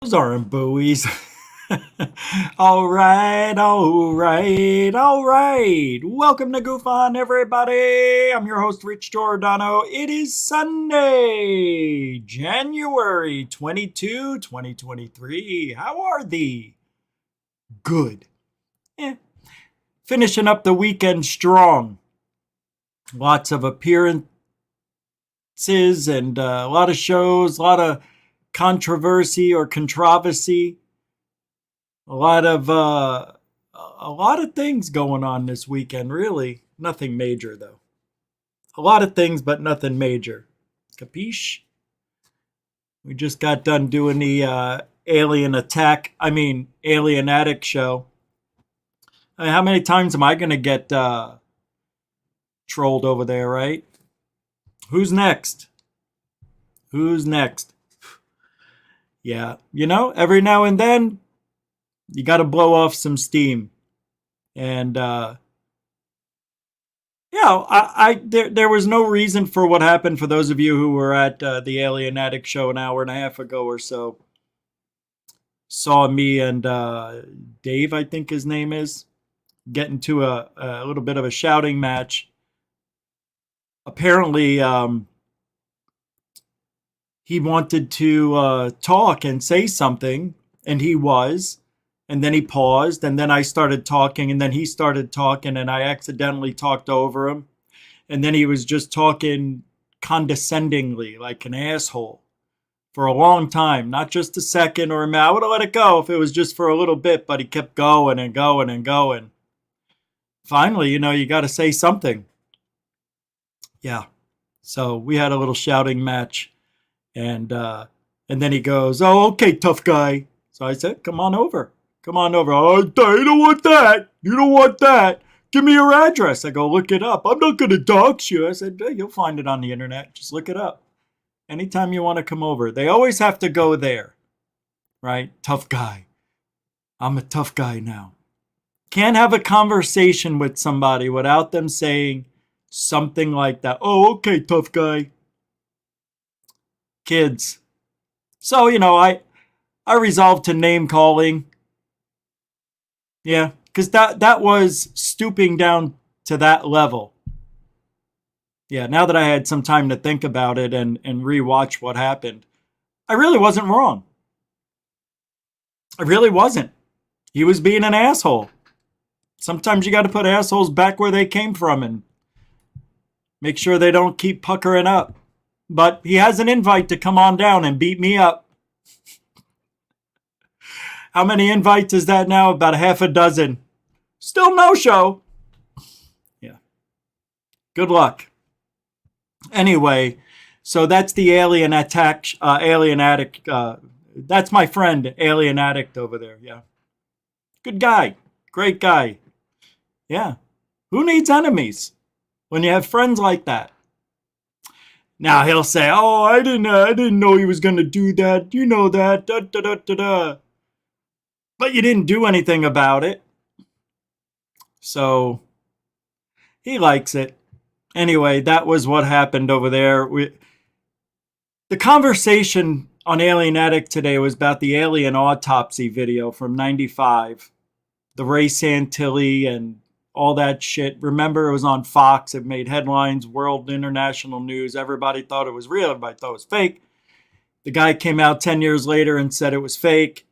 Those aren't buoys. All right, all right, all right. Welcome to Goof On, everybody. I'm your host, Rich Giordano. It is Sunday, January 22, 2023. How are thee? Good. Eh. Finishing up the weekend strong. Lots of appearances and a lot of shows, a lot of controversy or controversy. A lot of things going on this weekend. Really, nothing major though. A lot of things, but nothing major. Capiche? We just got done doing the Alien Addict show. I mean, how many times am I going to get trolled over there, right? Who's next? Who's next? Yeah, every now and then you got to blow off some steam. And there was no reason for what happened. For those of you who were at the Alien Addict show an hour and a half ago or so, saw me and Dave, I think his name is, get into a little bit of a shouting match. Apparently, he wanted to talk and say something, and he was. And then he paused, and then I started talking, and then he started talking, and I accidentally talked over him. And then he was just talking condescendingly, like an asshole, for a long time, not just a second or a minute. I would have let it go if it was just for a little bit, but he kept going and going and going. Finally, you got to say something. Yeah. So we had a little shouting match, and then he goes, "Oh, okay, tough guy." So I said, "Come on over. Come on over." "Oh, you don't want that. You don't want that. Give me your address." I go, "Look it up." "I'm not going to dox you." I said, "Hey, you'll find it on the internet. Just look it up. Anytime you want to come over." They always have to go there, right? Tough guy. I'm a tough guy now. Can't have a conversation with somebody without them saying something like that. "Oh, okay, tough guy." Kids. So, I resolved to name calling. Yeah, because that was stooping down to that level. Yeah, now that I had some time to think about it and rewatch what happened, I really wasn't wrong. I really wasn't. He was being an asshole. Sometimes you got to put assholes back where they came from and make sure they don't keep puckering up. But he has an invite to come on down and beat me up. How many invites is that now? About a half a dozen. Still no show. Yeah. Good luck. Anyway, so that's the alien addict. That's my friend, Alien Addict over there. Yeah. Good guy. Great guy. Yeah. Who needs enemies when you have friends like that? Now he'll say, "Oh, I didn't know he was going to do that. You know that. Da, da, da, da, da." But you didn't do anything about it. So he likes it. Anyway, that was what happened over there. The conversation on Alien Addict today was about the alien autopsy video from '95. The Ray Santilli and all that shit. Remember, it was on Fox. It made headlines, world, international news. Everybody thought it was real. Everybody thought it was fake. The guy came out 10 years later and said it was fake.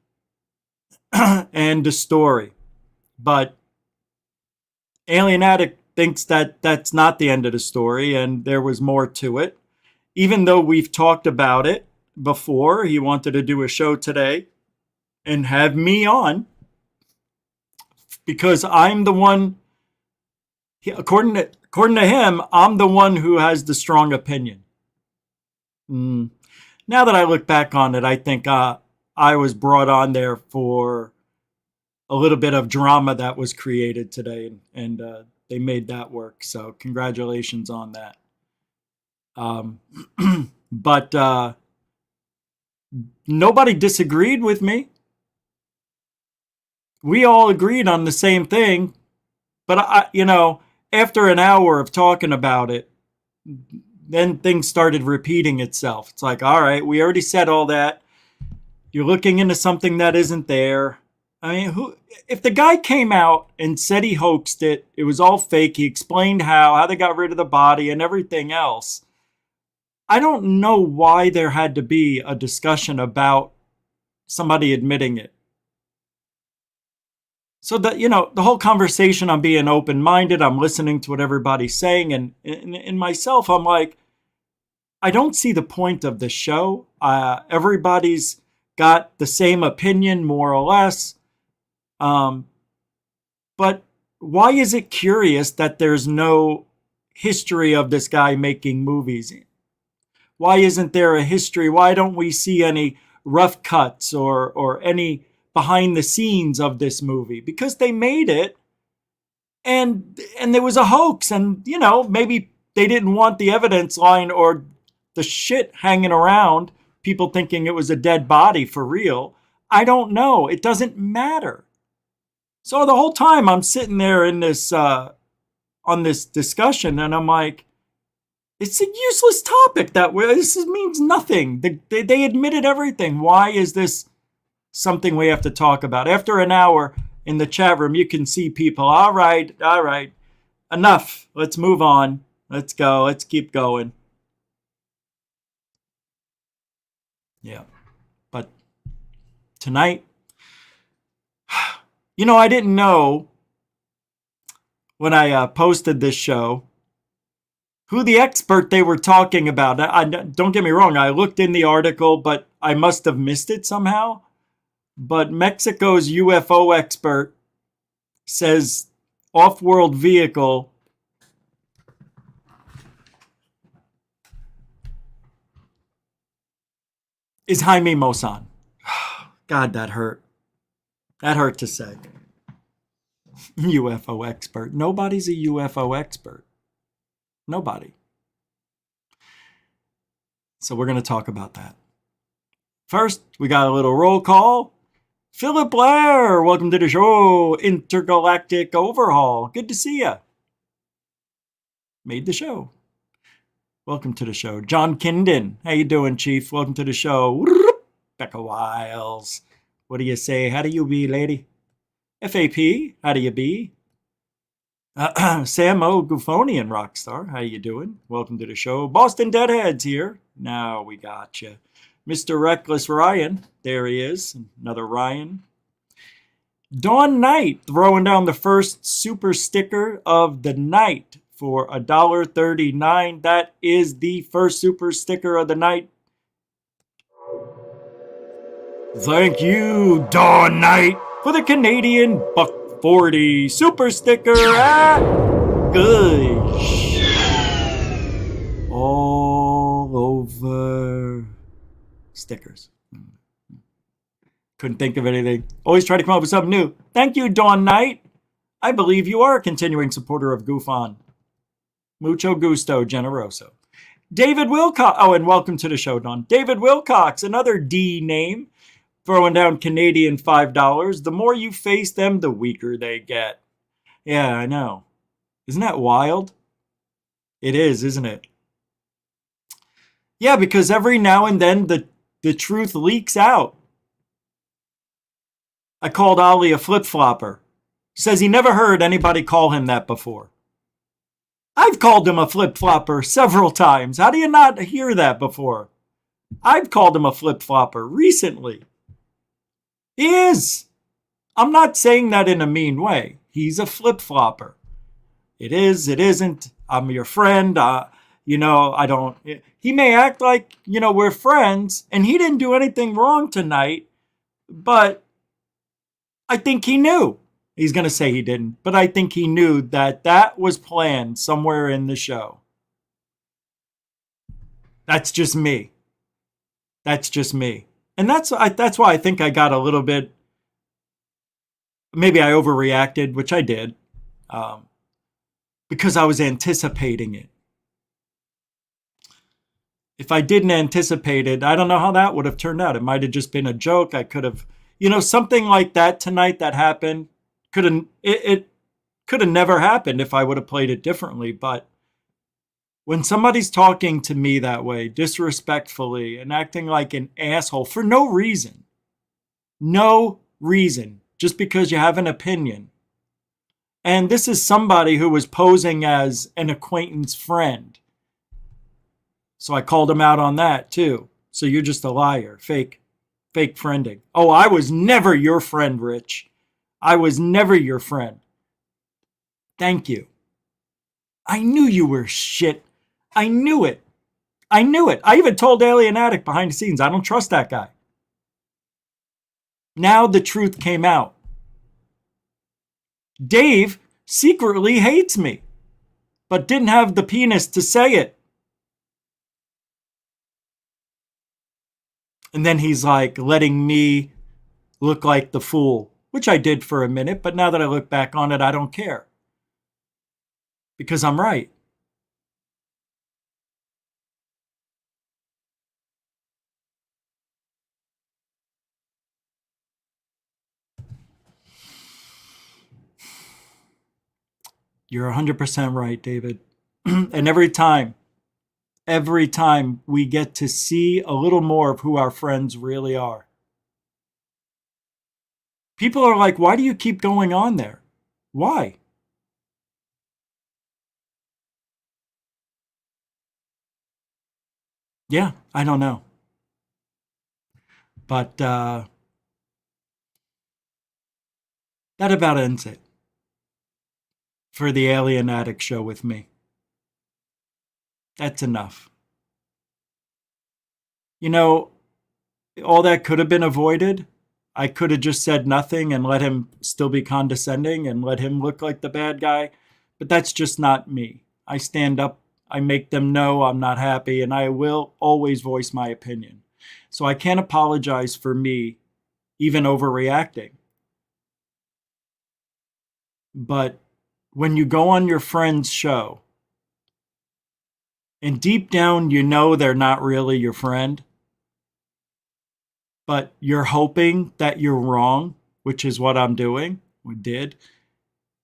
And the story. But Alien Addict thinks that that's not the end of the story, and there was more to it. Even though we've talked about it before, he wanted to do a show today and have me on because I'm the one, according to him, I'm the one who has the strong opinion. Now that I look back on it, I think I was brought on there for a little bit of drama that was created today, and they made that work. So congratulations on that. But nobody disagreed with me. We all agreed on the same thing. But after an hour of talking about it, then things started repeating itself. It's like, all right, we already said all that. You're looking into something that isn't there. I mean, if the guy came out and said he hoaxed it, it was all fake, he explained how they got rid of the body and everything else, I don't know why there had to be a discussion about somebody admitting it. So that, the whole conversation, I'm being open-minded, I'm listening to what everybody's saying, and in myself, I'm like, I don't see the point of the show. Everybody's got the same opinion, more or less. But why is it curious that there's no history of this guy making movies? Why isn't there a history? Why don't we see any rough cuts or any behind the scenes of this movie? Because they made it and there was a hoax, and maybe they didn't want the evidence line or the shit hanging around, people thinking it was a dead body for real. I don't know. It doesn't matter. So the whole time I'm sitting there in this on this discussion, and I'm like, it's a useless topic. This means nothing. They admitted everything. Why is this something we have to talk about? After an hour in the chat room, you can see people. All right, enough. Let's move on. Let's go. Let's keep going. Yeah, but tonight, I didn't know when I posted this show who the expert they were talking about. Don't get me wrong, I looked in the article, but I must have missed it somehow. But Mexico's UFO expert says off-world vehicle is Jaime Maussan. God, that hurt. That hurt to say. UFO expert. Nobody's a UFO expert. Nobody. So we're going to talk about that. First, we got a little roll call. Philip Blair, welcome to the show. Intergalactic Overhaul. Good to see you. Made the show. Welcome to the show. John Kindon. How you doing, Chief? Welcome to the show. Becca Wiles. What do you say? How do you be, lady? FAP, how do you be? Sam O. Gufonian Rockstar, how you doing? Welcome to the show. Boston Deadheads here. Now we got you. Mr. Reckless Ryan, there he is. Another Ryan. Dawn Knight throwing down the first super sticker of the night for $1.39. That is the first super sticker of the night. Thank you, Dawn Knight, for the Canadian $1.40 super sticker. Gosh. All over stickers. Couldn't think of anything. Always try to come up with something new. Thank you, Dawn Knight. I believe you are a continuing supporter of Goof On. Mucho gusto, generoso. David Wilcox. Oh, and welcome to the show, Dawn. David Wilcox, another D name. Throwing down Canadian $5. The more you face them, the weaker they get. Yeah, I know. Isn't that wild? It is, isn't it? Yeah, because every now and then the truth leaks out. I called Ollie a flip-flopper. He says he never heard anybody call him that before. I've called him a flip-flopper several times. How do you not hear that before? I've called him a flip-flopper recently. He is. I'm not saying that in a mean way. He's a flip-flopper. It is, it isn't. I'm your friend. I don't. He may act like, we're friends, and he didn't do anything wrong tonight, but I think he knew. He's going to say he didn't, but I think he knew that was planned somewhere in the show. That's just me. That's just me. And that's why I think I got a little bit, maybe I overreacted, which I did, because I was anticipating it. If I didn't anticipate it, I don't know how that would have turned out. It might have just been a joke. I could have, something like that tonight that happened, it could have never happened if I would have played it differently. But when somebody's talking to me that way, disrespectfully, and acting like an asshole for no reason, No reason, just because you have an opinion. And this is somebody who was posing as an acquaintance friend. So I called him out on that too. So you're just a liar, fake friending. Oh, I was never your friend, Rich. I was never your friend. Thank you. I knew you were shit. I knew it. I knew it. I even told Alien Addict behind the scenes, I don't trust that guy. Now the truth came out. Dave secretly hates me, but didn't have the penis to say it. And then he's like letting me look like the fool, which I did for a minute, but now that I look back on it, I don't care. Because I'm right. You're 100% right, David. And every time we get to see a little more of who our friends really are. People are like, why do you keep going on there? Why? Yeah, I don't know. But that about ends it for the Alien Addict show with me. That's enough. You know, all that could have been avoided. I could have just said nothing and let him still be condescending and let him look like the bad guy. But that's just not me. I stand up, I make them know I'm not happy, and I will always voice my opinion. So I can't apologize for me even overreacting. But when you go on your friend's show and deep down you know they're not really your friend, but you're hoping that you're wrong, which is what I'm doing, we did.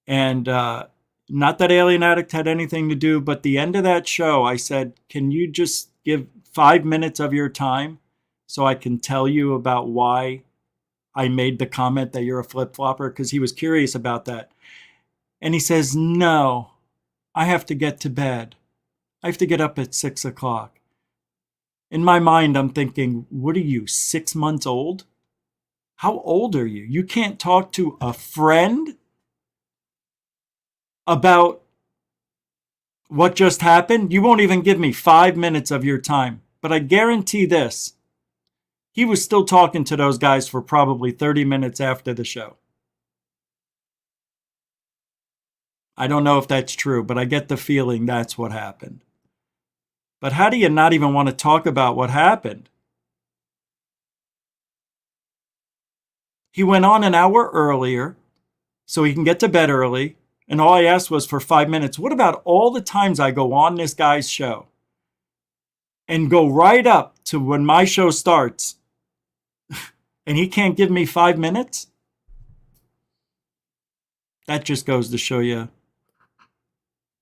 And not that Alien Addict had anything to do, but the end of that show, I said, can you just give 5 minutes of your time so I can tell you about why I made the comment that you're a flip-flopper? Because he was curious about that. And he says, no, I have to get to bed. I have to get up at 6 o'clock. In my mind, I'm thinking, what are you, 6 months old? How old are you? You can't talk to a friend about what just happened? You won't even give me 5 minutes of your time. But I guarantee this. He was still talking to those guys for probably 30 minutes after the show. I don't know if that's true, but I get the feeling that's what happened. But how do you not even want to talk about what happened? He went on an hour earlier so he can get to bed early. And all I asked was for 5 minutes. What about all the times I go on this guy's show and go right up to when my show starts and he can't give me 5 minutes? That just goes to show you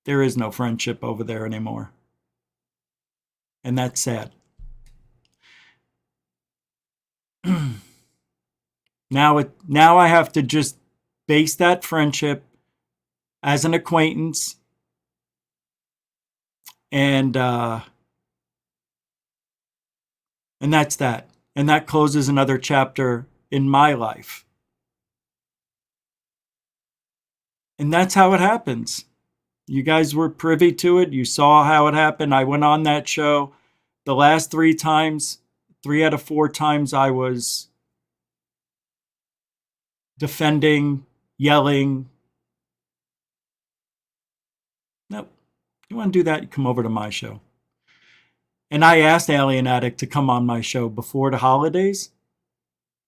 there is no friendship over there anymore. And that's sad. Now I have to just base that friendship as an acquaintance, and that's that. And that closes another chapter in my life. And that's how it happens. You guys were privy to it. You saw how it happened. I went on that show. The last 3 times, 3 out of 4 times, I was defending, yelling. Nope. You want to do that? You come over to my show. And I asked Alien Addict to come on my show before the holidays,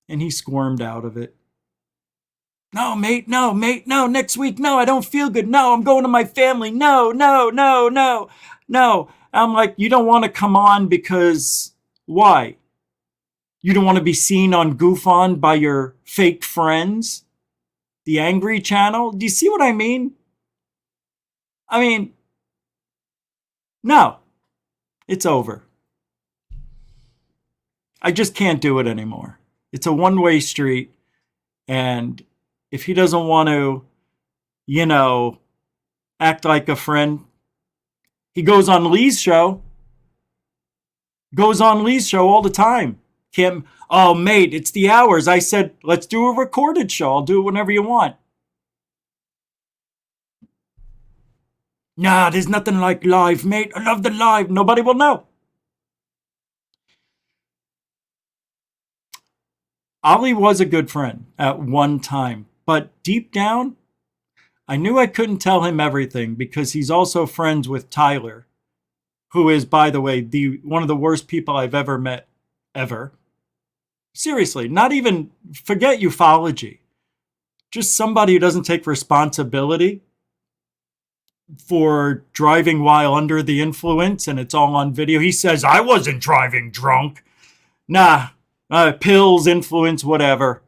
and he squirmed out of it. No, mate, no, next week, no, I don't feel good. No, I'm going to my family. No. I'm like, you don't want to come on because why? You don't want to be seen on Goof On by your fake friends? The Angry Channel? Do you see what I mean? I mean, no, it's over. I just can't do it anymore. It's a one-way street. And if he doesn't want to, act like a friend, he goes on Lee's show. Goes on Lee's show all the time. Kim, oh, mate, it's the hours. I said, let's do a recorded show. I'll do it whenever you want. Nah, there's nothing like live, mate. I love the live. Nobody will know. Ollie was a good friend at one time, but deep down, I knew I couldn't tell him everything because he's also friends with Tyler, who is, by the way, one of the worst people I've ever met, ever. Seriously, not even, forget ufology. Just somebody who doesn't take responsibility for driving while under the influence, and it's all on video. He says, I wasn't driving drunk. Nah, pills, influence, whatever.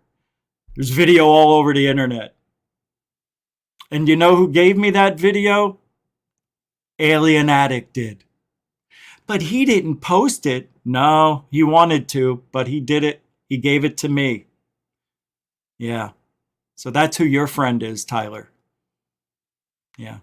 There's video all over the internet. And you know who gave me that video? Alien Addict did. But he didn't post it. No, he wanted to, but he did it. He gave it to me. Yeah. So that's who your friend is, Tyler. Yeah.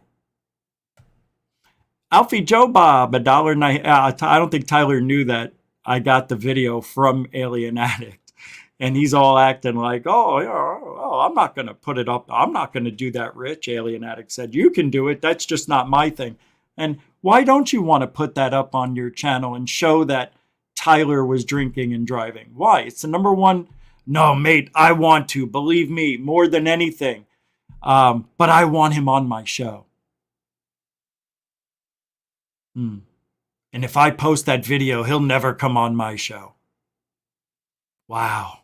Alfie Joe Bob, $1.90. I don't think Tyler knew that I got the video from Alien Addict. And he's all acting like, oh, I'm not going to put it up. I'm not going to do that, Rich. Alien Addict said, you can do it. That's just not my thing. And why don't you want to put that up on your channel and show that Tyler was drinking and driving? Why? It's the number one. No, mate, I want to. Believe me, more than anything. But I want him on my show. And if I post that video, he'll never come on my show. Wow.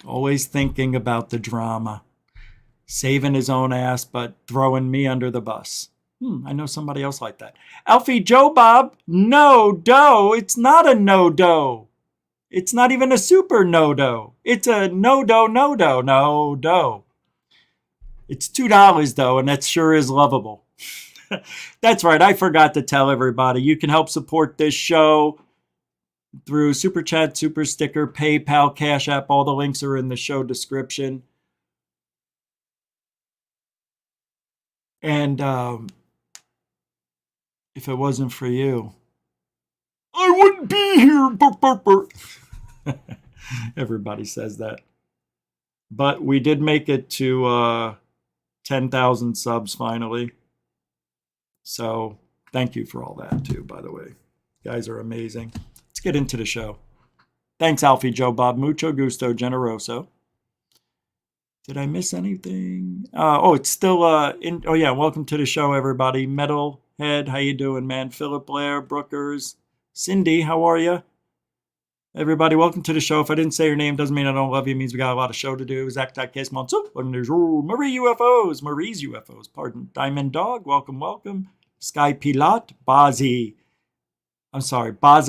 Always thinking about the drama. Saving his own ass, but throwing me under the bus. I know somebody else like that. Alfie Joe Bob, no dough. It's not a no dough. It's not even a super no dough. It's a no dough, no dough, no dough. It's $2 though, and that sure is lovable. That's right. I forgot to tell everybody. You can help support this show through Super Chat, Super Sticker, PayPal, Cash App. All the links are in the show description. And if it wasn't for you, I wouldn't be here. Burr, burr, burr. Everybody says that. But we did make it to 10,000 subs finally. So thank you for all that too, by the way. You guys are amazing. Let's get into the show. Thanks, Alfie Joe Bob. Mucho gusto, generoso. Did I miss anything? It's still welcome to the show, everybody. Metalhead, how you doing, man? Philip Blair, Brookers, Cindy, how are you? Everybody, welcome to the show. If I didn't say your name, doesn't mean I don't love you. It means we got a lot of show to do. Zach.Case Monsu. And there's Marie's UFOs, pardon. Diamond Dog, welcome. Sky Pilat, Baza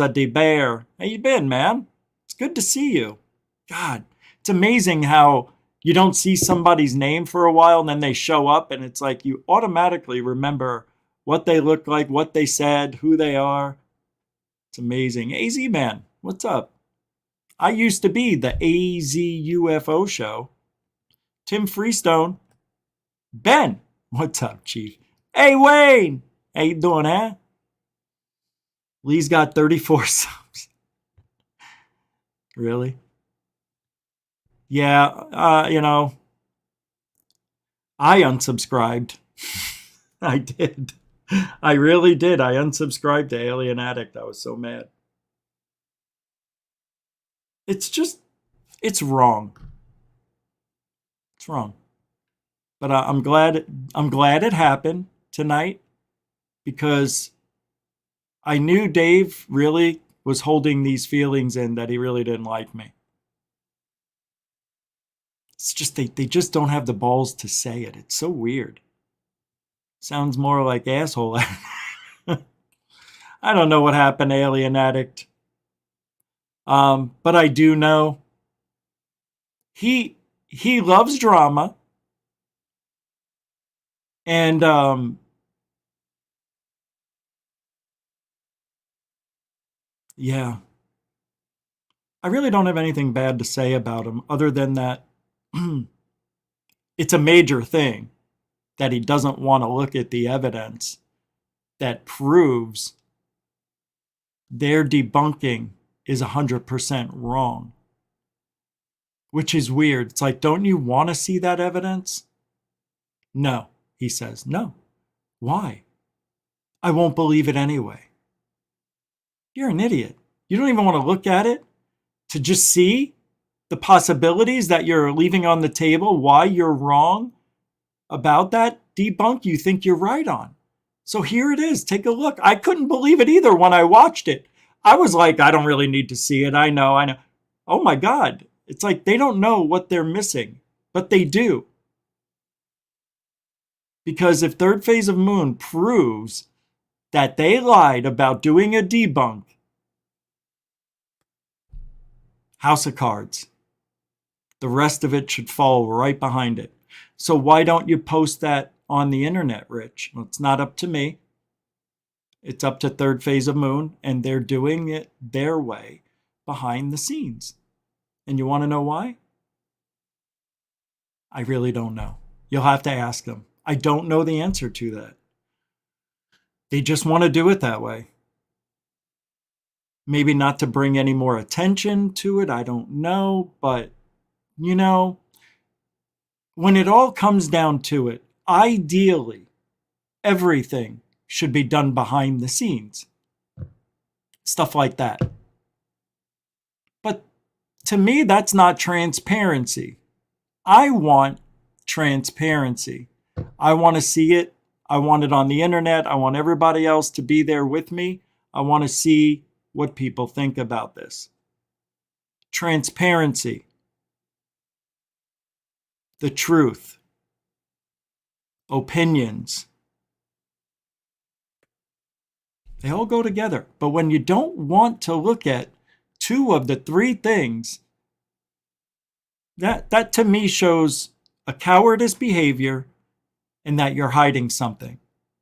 de Bear. How you been, man? It's good to see you. God, it's amazing how you don't see somebody's name for a while and then they show up and it's like you automatically remember what they look like, what they said, who they are. It's amazing. AZ Man, what's up? I used to be the AZ UFO show. Tim Freestone. Ben, what's up, Chief? Hey, Wayne. How you doing, huh? Lee's got 34 subs. Really? Yeah, I unsubscribed. I did. I really did. I unsubscribed to Alien Addict. I was so mad. It's wrong. It's wrong. But I'm glad it happened tonight because I knew Dave really was holding these feelings in that he really didn't like me. It's just they just don't have the balls to say it. It's so weird. Sounds more like asshole. I don't know what happened, Alien Addict. But I do know he loves drama. And yeah. I really don't have anything bad to say about him other than that it's a major thing that he doesn't want to look at the evidence that proves their debunking is 100% wrong, which is weird. It's like, don't you want to see that evidence? No, he says. No. Why? I won't believe it anyway. You're an idiot. You don't even want to look at it to just see the possibilities that you're leaving on the table, why you're wrong about that debunk you think you're right on. So here it is. Take a look. I couldn't believe it either when I watched it. I was like, I don't really need to see it. I know. Oh my God. It's like they don't know what they're missing, but they do. Because if third phase of moon proves that they lied about doing a debunk, house of cards. The rest of it should fall right behind it. So why don't you post that on the internet, Rich? Well, it's not up to me. It's up to third phase of moon, and they're doing it their way behind the scenes. And you want to know why? I really don't know. You'll have to ask them. I don't know the answer to that. They just want to do it that way. Maybe not to bring any more attention to it. I don't know. But, you know, when it all comes down to it, ideally, everything should be done behind the scenes. Stuff like that. But to me, that's not transparency. I want transparency. I want to see it. I want it on the internet. I want everybody else to be there with me. I want to see what people think about this. Transparency. The truth. Opinions. They all go together. But when you don't want to look at two of the three things, that to me shows a cowardice behavior and that you're hiding something.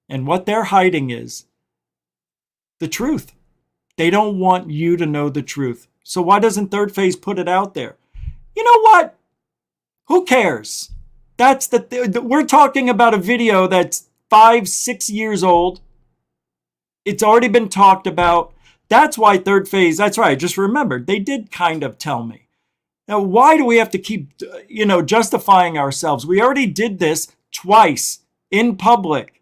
And what they're hiding is the truth. They don't want you to know the truth. So why doesn't third phase put it out there? You know what? Who cares? That's we're talking about a video that's 5-6 years old. It's already been talked about. That's why third phase, that's right, I just remembered. They did kind of tell me. Now, why do we have to keep, justifying ourselves? We already did this twice in public.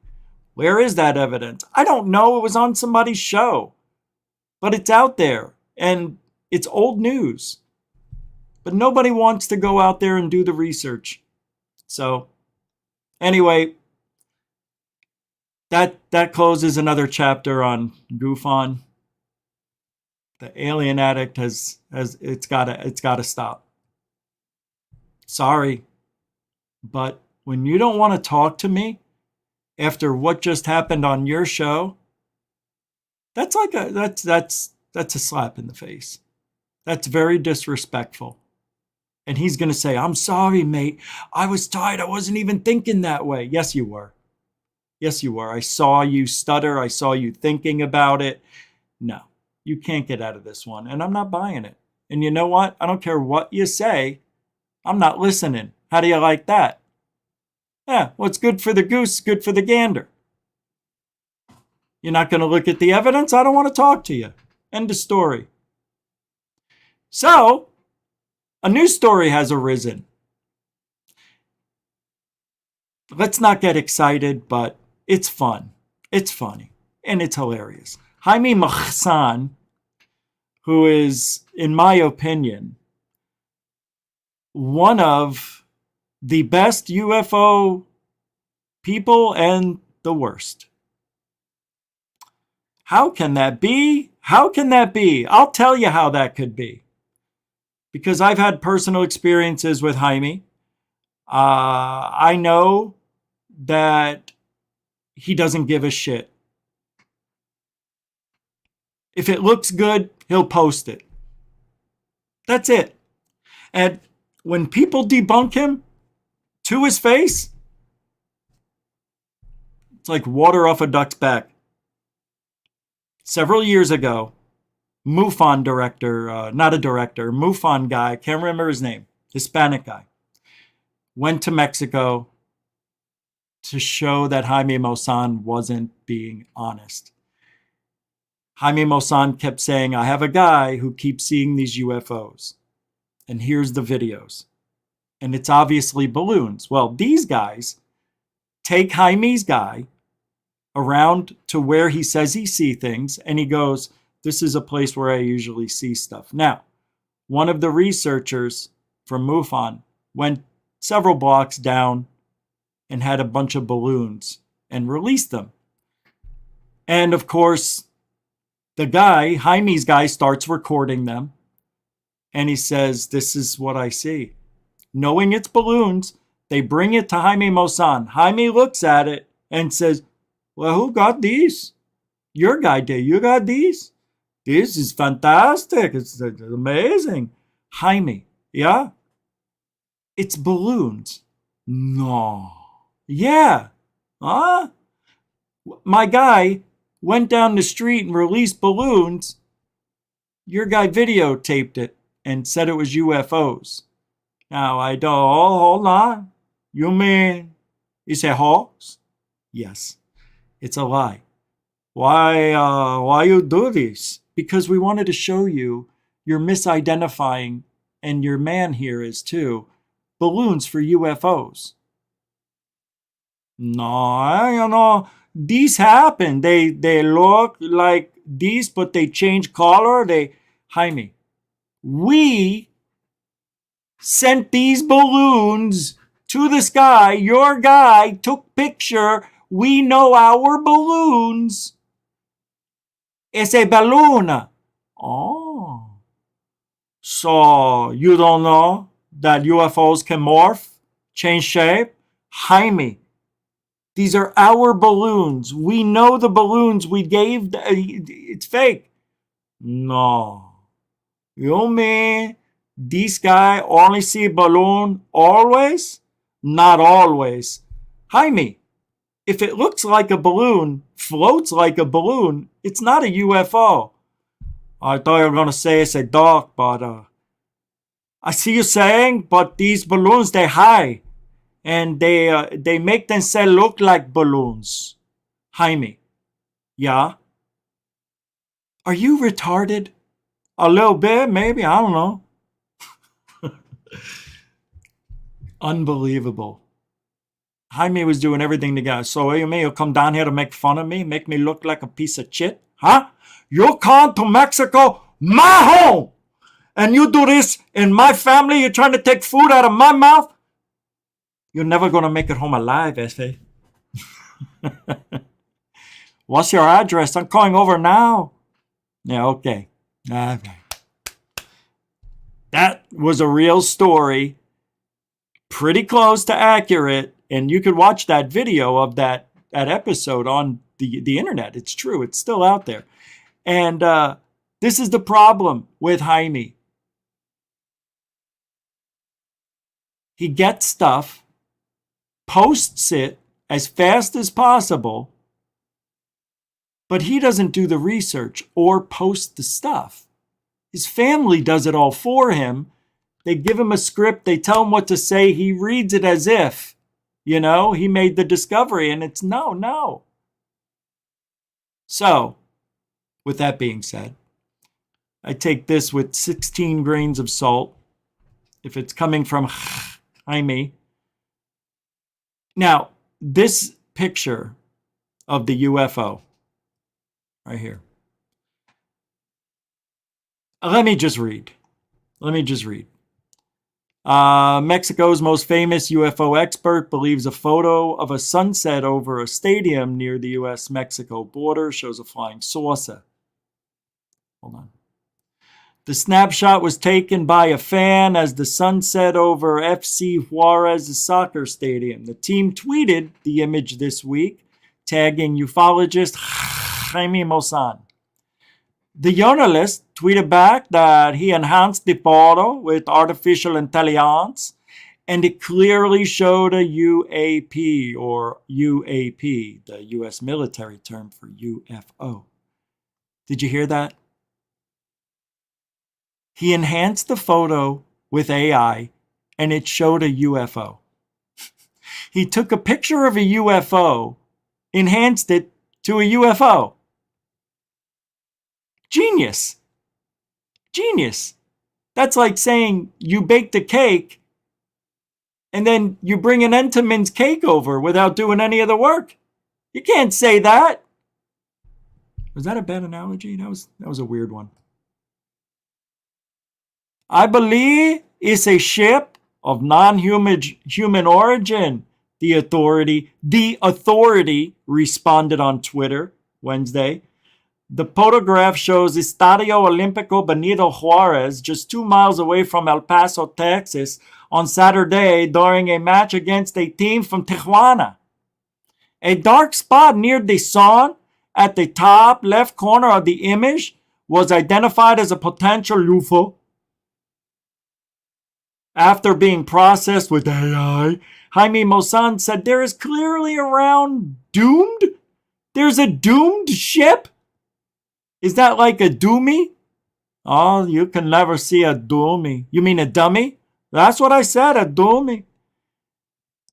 Where is that evidence? I don't know. It was on somebody's show. But it's out there, and it's old news. But nobody wants to go out there and do the research. So, anyway, that closes another chapter on GoofOn. The alien addict has it's gotta stop. Sorry, but when you don't want to talk to me after what just happened on your show, that's a slap in the face. That's very disrespectful. And he's going to say, I'm sorry, mate. I was tired. I wasn't even thinking that way. Yes, you were. Yes, you were. I saw you stutter. I saw you thinking about it. No, you can't get out of this one. And I'm not buying it. And you know what? I don't care what you say. I'm not listening. How do you like that? Yeah, what's good for the goose is good for the gander. You're not going to look at the evidence? I don't want to talk to you. End of story. So, a new story has arisen. Let's not get excited, but it's fun. It's funny. And it's hilarious. Jaime Maussan, who is, in my opinion, one of the best UFO people and the worst. How can that be? How can that be? I'll tell you how that could be. Because I've had personal experiences with Jaime. I know that he doesn't give a shit. If it looks good, he'll post it. That's it. And when people debunk him to his face, it's like water off a duck's back. Several years ago, MUFON director, not a director, MUFON guy, can't remember his name, Hispanic guy, went to Mexico to show that Jaime Maussan wasn't being honest. Jaime Maussan kept saying, I have a guy who keeps seeing these UFOs. And here's the videos. And it's obviously balloons. Well, these guys take Jaime's guy around to where he says he sees things, and he goes, this is a place where I usually see stuff. Now, one of the researchers from MUFON went several blocks down and had a bunch of balloons and released them. And of course, the guy, Jaime's guy, starts recording them. And he says, this is what I see. Knowing it's balloons, they bring it to Jaime Maussan. Jaime looks at it and says, well, who got these? Your guy did. You got these? This is fantastic. It's amazing. Jaime, yeah? It's balloons. No. Yeah. Huh? My guy went down the street and released balloons. Your guy videotaped it and said it was UFOs. Now, I don't, hold on. You mean it's a hoax? Yes, it's a lie. Why you do this? Because we wanted to show you you're misidentifying, and your man here is too, balloons for UFOs. No, these happen. They look like these, but they change color. Jaime, we sent these balloons to the sky. Your guy took picture. We know our balloons. Es a balloon. Oh. So you don't know that UFOs can morph, change shape? Jaime, these are our balloons. We know the balloons we gave. It's fake. No. You mean this guy only see balloon always? Not always. Jaime, if it looks like a balloon, floats like a balloon, it's not a UFO. I thought you were going to say it's a dog, but I see you saying, but these balloons, they high. And they make themselves look like balloons. Jaime, yeah? Are you retarded? A little bit, maybe, I don't know. Unbelievable. Jaime was doing everything to get. So you mean you'll come down here to make fun of me, make me look like a piece of shit? Huh? You come to Mexico, my home, and you do this in my family? You're trying to take food out of my mouth? You're never going to make it home alive, Efe. What's your address? I'm calling over now. Yeah, okay. Okay. That was a real story. Pretty close to accurate. And you could watch that video of that episode on the internet. It's true. It's still out there. And this is the problem with Jaime. He gets stuff, posts it as fast as possible, but he doesn't do the research or post the stuff. His family does it all for him. They give him a script. They tell him what to say. He reads it as if, he made the discovery, and it's no. So, with that being said, I take this with 16 grains of salt. If it's coming from Jaime. Now, this picture of the UFO right here. Let me just read. Mexico's most famous UFO expert believes a photo of a sunset over a stadium near the U.S.-Mexico border shows a flying saucer. Hold on. The snapshot was taken by a fan as the sun set over FC Juarez's soccer stadium. The team tweeted the image this week, tagging ufologist Jaime Maussan. The journalist tweeted back that he enhanced the photo with artificial intelligence, and it clearly showed a UAP, or UAP, the U.S. military term for UFO. Did you hear that? He enhanced the photo with AI and it showed a UFO. He took a picture of a UFO, enhanced it to a UFO. Genius. Genius. That's like saying you baked a cake and then you bring an Entenmann's cake over without doing any of the work. You can't say that. Was that a bad analogy? That was a weird one. I believe it's a ship of non-human origin. The authority responded on Twitter Wednesday. The photograph shows Estadio Olímpico Benito Juárez, just 2 miles away from El Paso, Texas, on Saturday during a match against a team from Tijuana. A dark spot near the sun at the top left corner of the image was identified as a potential UFO. After being processed with AI, Jaime Maussan said there is clearly around doomed. There's a doomed ship. Is that like a doomy? Oh, you can never see a doomy. You mean a dummy? That's what I said, a doomy.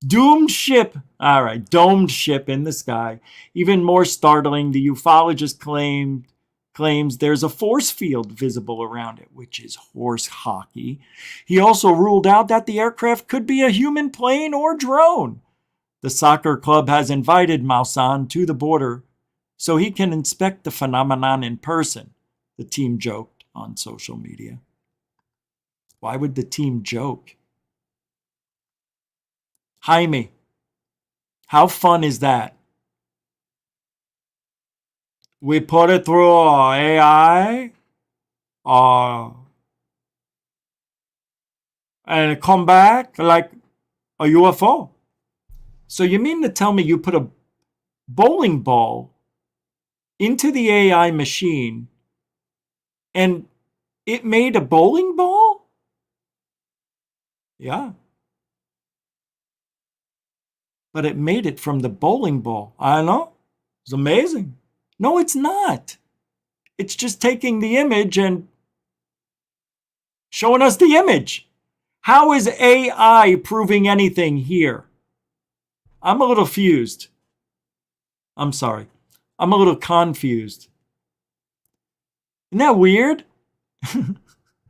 Doomed ship. All right, domed ship in the sky. Even more startling, the ufologist claims there's a force field visible around it, which is horse hockey. He also ruled out that the aircraft could be a human plane or drone. The soccer club has invited Maussan to the border so he can inspect the phenomenon in person, the team joked on social media. Why would the team joke? Jaime, how fun is that? We put it through AI and it come back like a UFO. So you mean to tell me you put a bowling ball into the AI machine and it made a bowling ball? Yeah. But it made it from the bowling ball. I know. It's amazing. No, it's not. It's just taking the image and showing us the image. How is AI proving anything here? I'm a little fused. I'm sorry. I'm a little confused. Isn't that weird?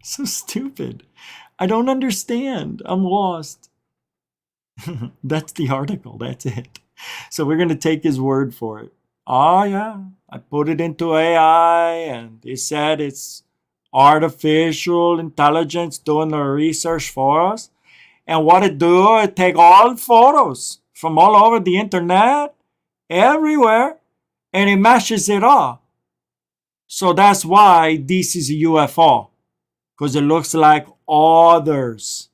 So stupid. I don't understand. I'm lost. That's the article. That's it. So we're going to take his word for it. Oh, yeah. I put it into AI and they said it's artificial intelligence doing the research for us. And what it do, it take all photos from all over the internet, everywhere, and it mashes it up. So that's why this is a UFO, because it looks like others.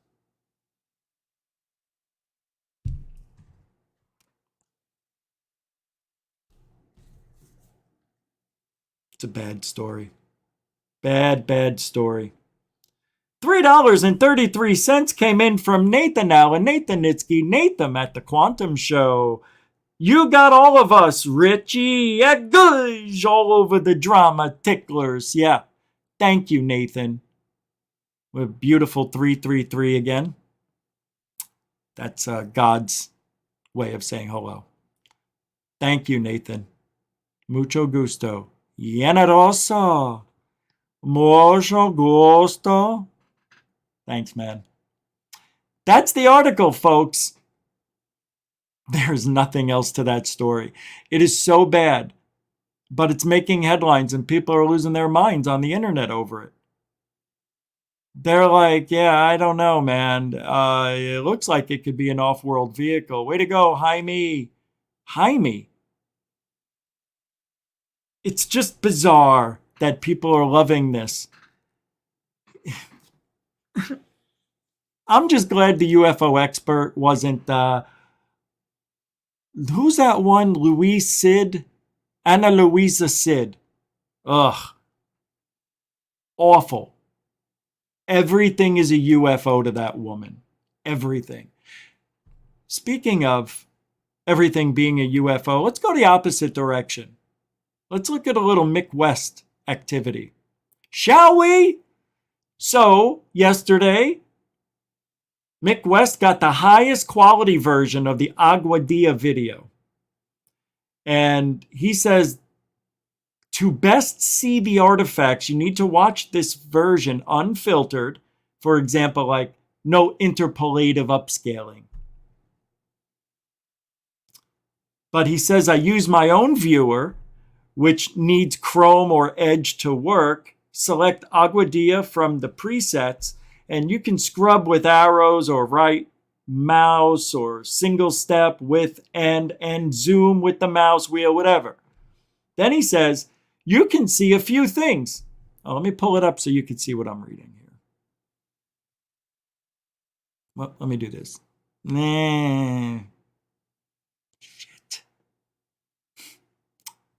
It's a bad story. Bad story. $3.33 came in from Nathan Allen, Nathan Nitsky, Nathan at the Quantum Show. You got all of us, Richie, at Gush, all over the drama ticklers. Yeah, thank you, Nathan. With a beautiful 333 again. That's God's way of saying hello. Thank you, Nathan. Mucho gusto. Generoso. Mucho gusto. Thanks, man. That's the article, folks. There's nothing else to that story. It is so bad, but it's making headlines and people are losing their minds on the internet over it. They're like, yeah, I don't know, man. It looks like it could be an off-world vehicle. Way to go, Jaime. Jaime. It's just bizarre that people are loving this. I'm just glad the UFO expert wasn't, who's that one? Louise Sid? Ana Luisa Sid. Ugh. Awful. Everything is a UFO to that woman. Everything. Speaking of everything being a UFO, let's go the opposite direction. Let's look at a little Mick West activity. Shall we? So, yesterday, Mick West got the highest quality version of the Aguadilla video. And he says, to best see the artifacts, you need to watch this version unfiltered. For example, like no interpolative upscaling. But he says, I use my own viewer, which needs Chrome or Edge to work. Select Aguadilla from the presets, and you can scrub with arrows or right mouse or single step with and zoom with the mouse wheel, whatever. Then he says, you can see a few things. Oh, let me pull it up so you can see what I'm reading here. Well, let me do this. Nah. Shit.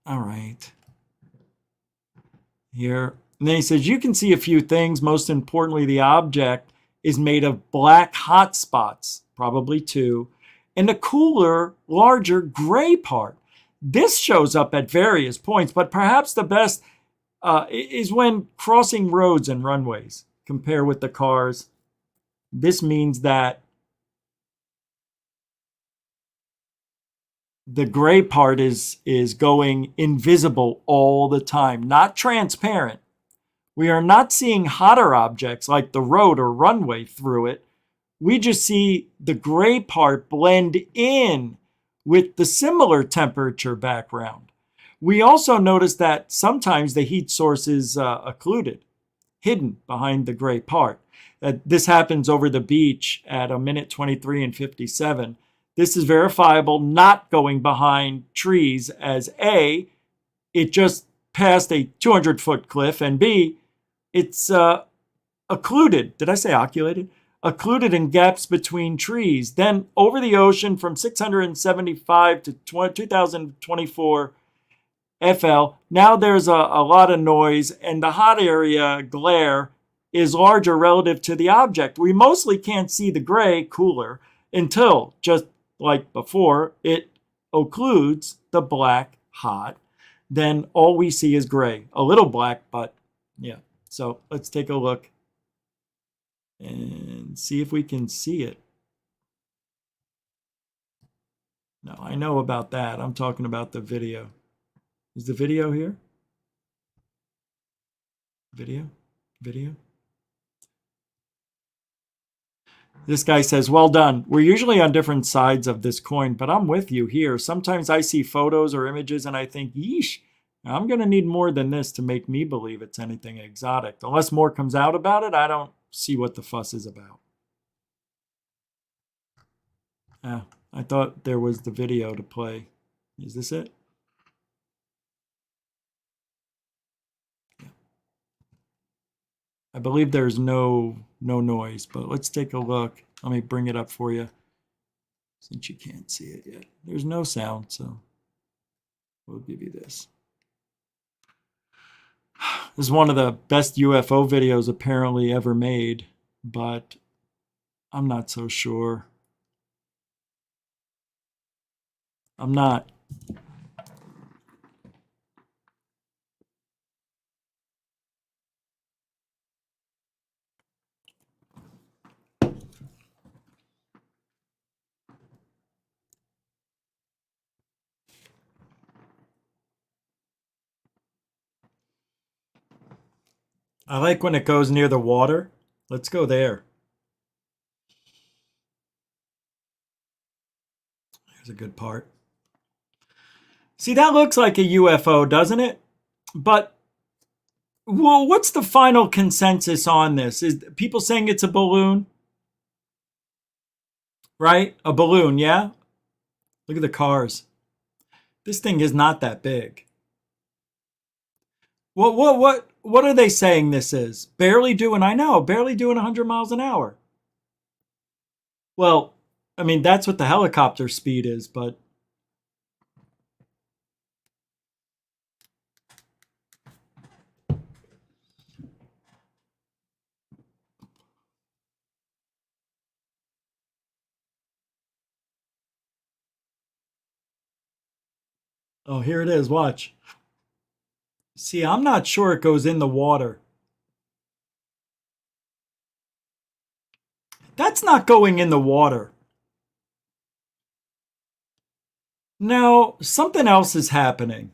All right. Here. And then he says, you can see a few things. Most importantly, the object is made of black hot spots, probably two, and a cooler, larger gray part. This shows up at various points, but perhaps the best is when crossing roads and runways. Compare with the cars. This means that the gray part is going invisible all the time, not transparent. We are not seeing hotter objects like the road or runway through it. We just see the gray part blend in with the similar temperature background. We also notice that sometimes the heat source is occluded, hidden behind the gray part. This happens over the beach at a minute 23 and 57. This is verifiable, not going behind trees, as A, it just passed a 200-foot cliff, and B, it's occluded. Did I say oculated? Occluded in gaps between trees. Then over the ocean from 675 to 2024 FL, now there's a lot of noise, and the hot area glare is larger relative to the object. We mostly can't see the gray, cooler, until, just like before, it occludes the black, hot. Then all we see is gray. A little black, but yeah. So let's take a look and see if we can see it. No, I know about that. I'm talking about the video. Is the video here? Video? Video? This guy says, well done. We're usually on different sides of this coin, but I'm with you here. Sometimes I see photos or images and I think, yeesh, I'm going to need more than this to make me believe it's anything exotic. Unless more comes out about it, I don't see what the fuss is about. I thought there was the video to play. Is this it? Yeah. I believe there's no noise, but let's take a look. Let me bring it up for you since you can't see it yet. There's no sound, so we'll give you this. This is one of the best UFO videos apparently ever made, but I'm not so sure. I'm not. I like when it goes near the water. Let's go there. Here's a good part. See, that looks like a UFO, doesn't it? But, well, what's the final consensus on this? Is people saying it's a balloon? Right? A balloon, yeah? Look at the cars. This thing is not that big. What are they saying this is? Barely doing, I know, barely doing 100 miles an hour. Well, I mean, that's what the helicopter speed is, but oh, here it is. Watch. See, I'm not sure it goes in the water. That's not going in the water. No, something else is happening.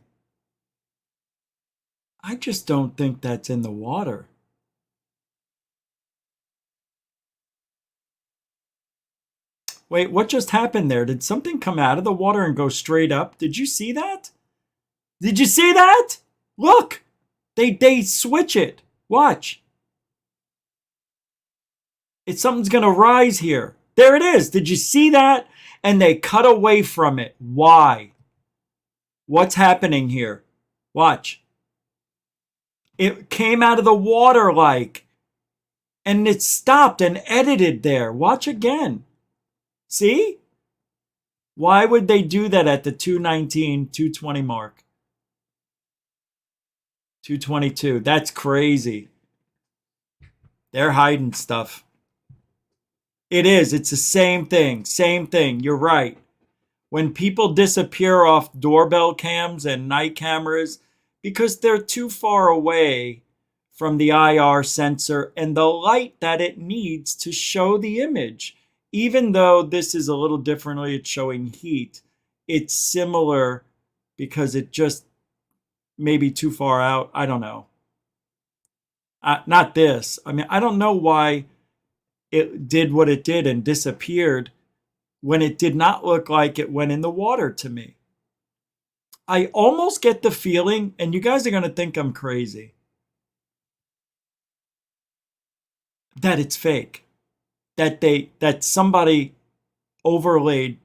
I just don't think that's in the water. Wait, what just happened there? Did something come out of the water and go straight up? Did you see that? Did you see that? Look, they switch it. Watch. Something's going to rise here. There it is. Did you see that? And they cut away from it. Why? What's happening here? Watch. It came out of the water and it stopped and edited there. Watch again. See? Why would they do that at the 219, 220 mark? 222. That's crazy. They're hiding stuff. It is. It's the same thing. Same thing. You're right. When people disappear off doorbell cams and night cameras because they're too far away from the IR sensor and the light that it needs to show the image, even though this is a little differently, it's showing heat. It's similar because it just may be too far out. I don't know. Not this. I mean, I don't know why it did what it did and disappeared when it did not look like it went in the water to me. I almost get the feeling, and you guys are going to think I'm crazy, that it's fake. That somebody overlaid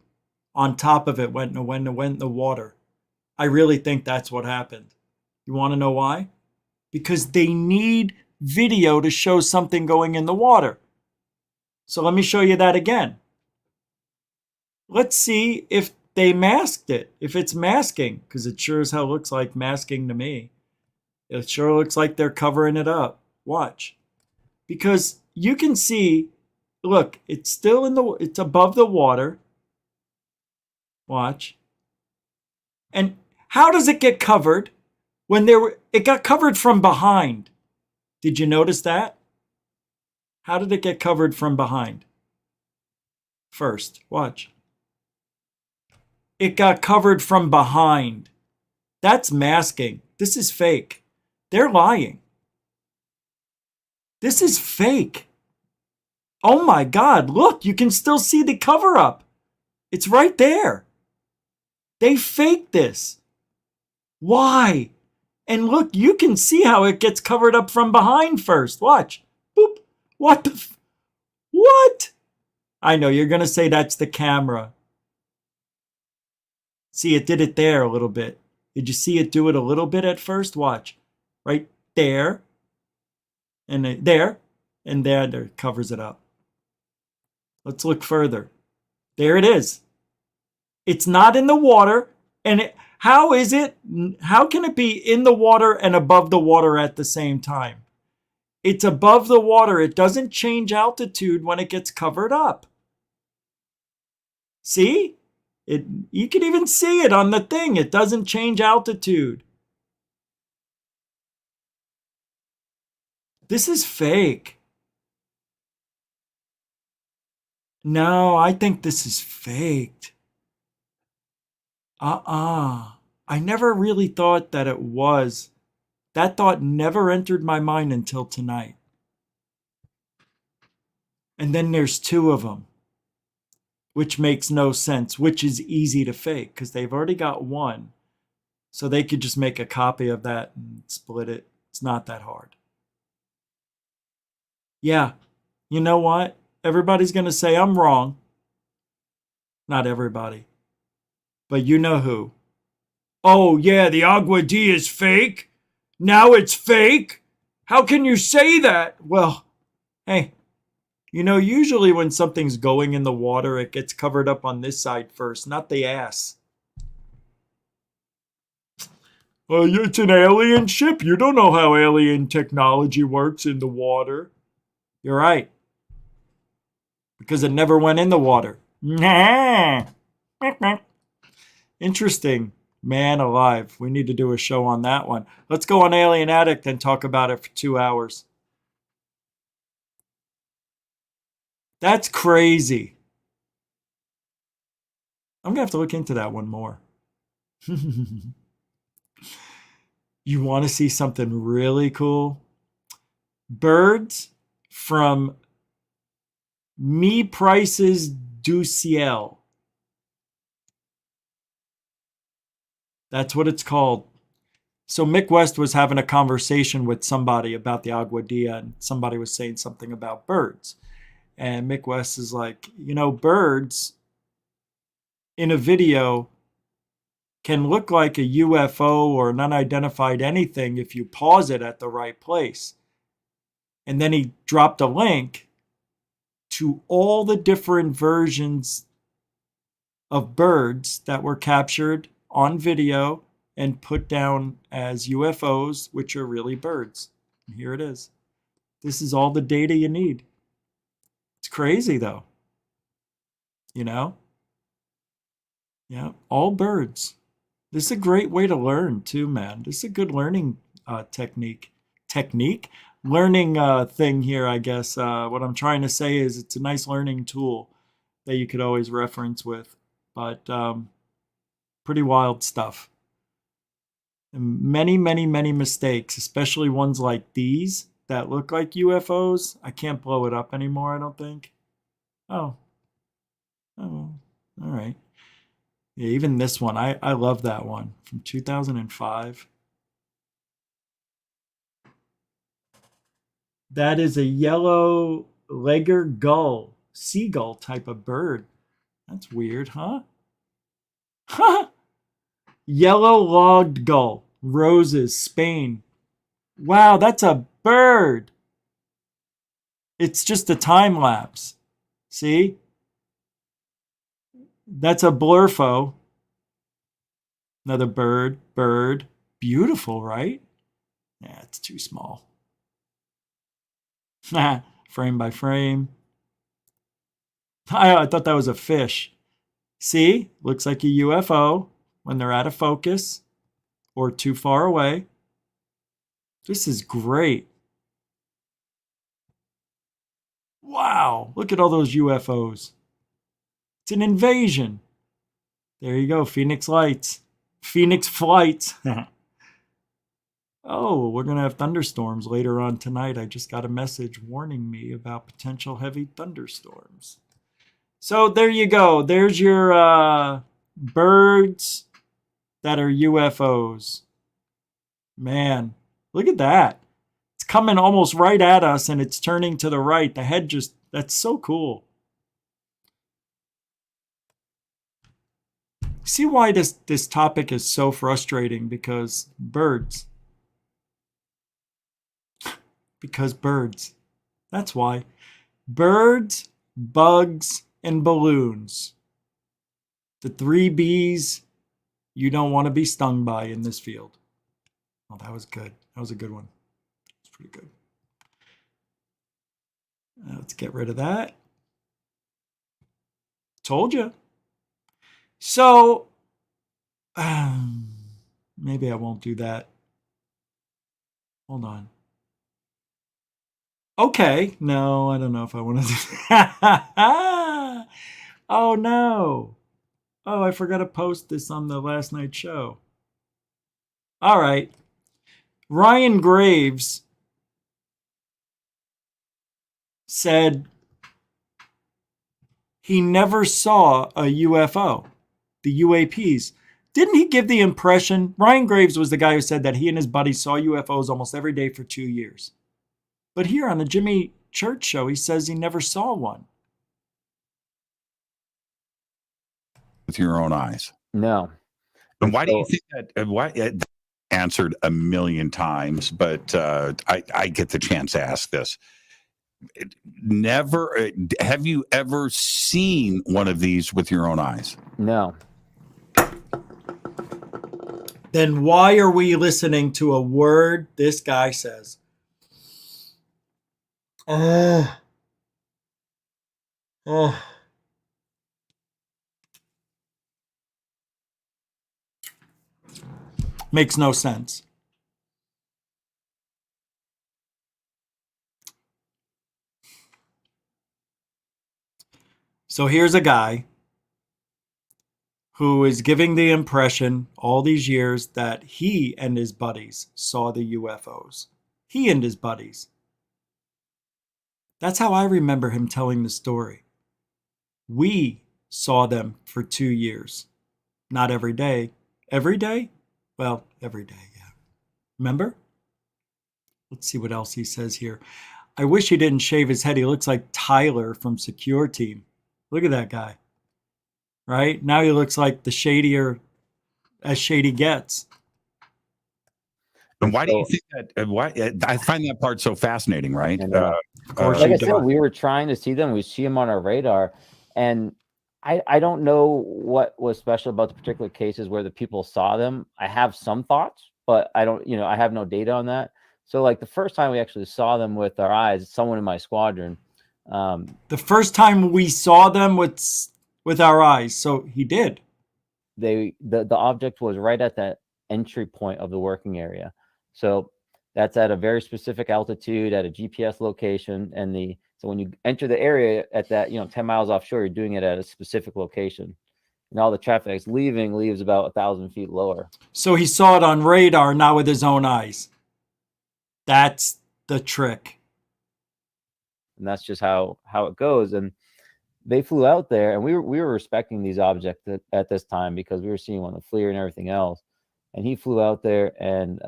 on top of it when it went in the water. I really think that's what happened. You want to know why? Because they need video to show something going in the water. So let me show you that again. Let's see if they masked it, if it's masking, because it sure as hell looks like masking to me. It sure looks like they're covering it up. Watch. Because you can see, look, it's still it's above the water. Watch. And how does it get covered when it got covered from behind? Did you notice that? How did it get covered from behind? First, watch. It got covered from behind. That's masking. This is fake. They're lying. This is fake. Oh my God, look, you can still see the cover up. It's right there. They faked this. Why? And look, you can see how it gets covered up from behind first. Watch. Boop. What the? What? I know, you're going to say that's the camera. See, it did it there a little bit. Did you see it do it a little bit at first? Watch. Right there. And there. And there it covers it up. Let's look further. There it is. It's not in the water. And how can it be in the water and above the water at the same time? It's above the water. It doesn't change altitude when it gets covered up. See? You can even see it on the thing. It doesn't change altitude. This is fake. No, I think this is faked. I never really thought that it was. That thought never entered my mind until tonight. And then there's two of them, which makes no sense, which is easy to fake because they've already got one. So they could just make a copy of that and split it. It's not that hard. Yeah, you know what? Everybody's going to say I'm wrong. Not everybody. But you know who. Oh, yeah, the Aguadilla is fake. Now it's fake. How can you say that? Well, hey, usually when something's going in the water, it gets covered up on this side first, not the ass. It's an alien ship. You don't know how alien technology works in the water. You're right. Because it never went in the water. Interesting. Man alive. We need to do a show on that one. Let's go on Alien Addict and talk about it for 2 hours. That's crazy. I'm going to have to look into that one more. You want to see something really cool? Birds from Mi Prices du Ciel. That's what it's called. So Mick West was having a conversation with somebody about the Aguadilla, and somebody was saying something about birds. And Mick West is like, birds in a video can look like a UFO or an unidentified anything if you pause it at the right place. And then he dropped a link to all the different versions of birds that were captured on video and put down as UFOs, which are really birds. And here it is. This is all the data you need. It's crazy, though. Yeah, all birds. This is a great way to learn, too, man. This is a good learning technique. Learning thing here, I guess. What I'm trying to say is it's a nice learning tool that you could always reference with. But pretty wild stuff. And many, many, many mistakes, especially ones like these that look like UFOs. I can't blow it up anymore, I don't think. Oh, all right. Yeah, even this one. I love that one from 2005. That is a yellow legger gull, seagull type of bird. That's weird, huh? Huh? Yellow logged gull, Roses, Spain. Wow, that's a bird. It's just a time lapse. See? That's a blurfo. Another bird. Beautiful, right? Yeah, it's too small. Frame by frame. I thought that was a fish. See? Looks like a UFO when they're out of focus or too far away. This is great. Wow, look at all those UFOs. It's an invasion. There you go, Phoenix Lights. Phoenix Flights. Oh, we're going to have thunderstorms later on tonight. I just got a message warning me about potential heavy thunderstorms. So there you go. There's your birds that are UFOs. Man, look at that. It's coming almost right at us and it's turning to the right. The head that's so cool. See why this topic is so frustrating? Because birds. Because birds. That's why. Birds, bugs, and balloons. The 3 B's you don't want to be stung by in this field. Oh, that was good. That was a good one. It's pretty good. Let's get rid of that. Told you. So, maybe I won't do that. Hold on. Okay. No, I don't know if I want to do that. Oh, no. Oh, I forgot to post this on the last night show. All right. Ryan Graves said he never saw a UFO, the UAPs. Didn't he give the impression? Ryan Graves was the guy who said that he and his buddies saw UFOs almost every day for 2 years. But here on the Jimmy Church show, he says he never saw one. With your own eyes. No. And why do you think that? Why answered a million times, but I get the chance to ask this. Never have you ever seen one of these with your own eyes? No. Then why are we listening to a word this guy says? Oh. Makes no sense. So here's a guy who is giving the impression all these years that he and his buddies saw the UFOs. He and his buddies. That's how I remember him telling the story. We saw them for 2 years. Not every day. Every day? Well, every day, yeah. Remember? Let's see what else he says here. I wish he didn't shave his head. He looks like Tyler from Secure Team. Look at that guy. Right? Now he looks like the shadier as shady gets. And why do you think that? Why I find that part so fascinating, right? Of course, like I said, we were trying to see them. We see them on our radar, and I don't know what was special about the particular cases where the people saw them. I have some thoughts, but I don't. I have no data on that. So, like the first time we actually saw them with our eyes, someone in my squadron. The first time we saw them with our eyes, so he did. The object was right at that entry point of the working area. So that's at a very specific altitude at a GPS location. And so when you enter the area at that, 10 miles offshore, you're doing it at a specific location. And all the traffic that's leaves about 1,000 feet lower. So he saw it on radar, not with his own eyes. That's the trick. And that's just how it goes. And they flew out there, and we were respecting these objects at this time because we were seeing one, the FLIR and everything else. And he flew out there, and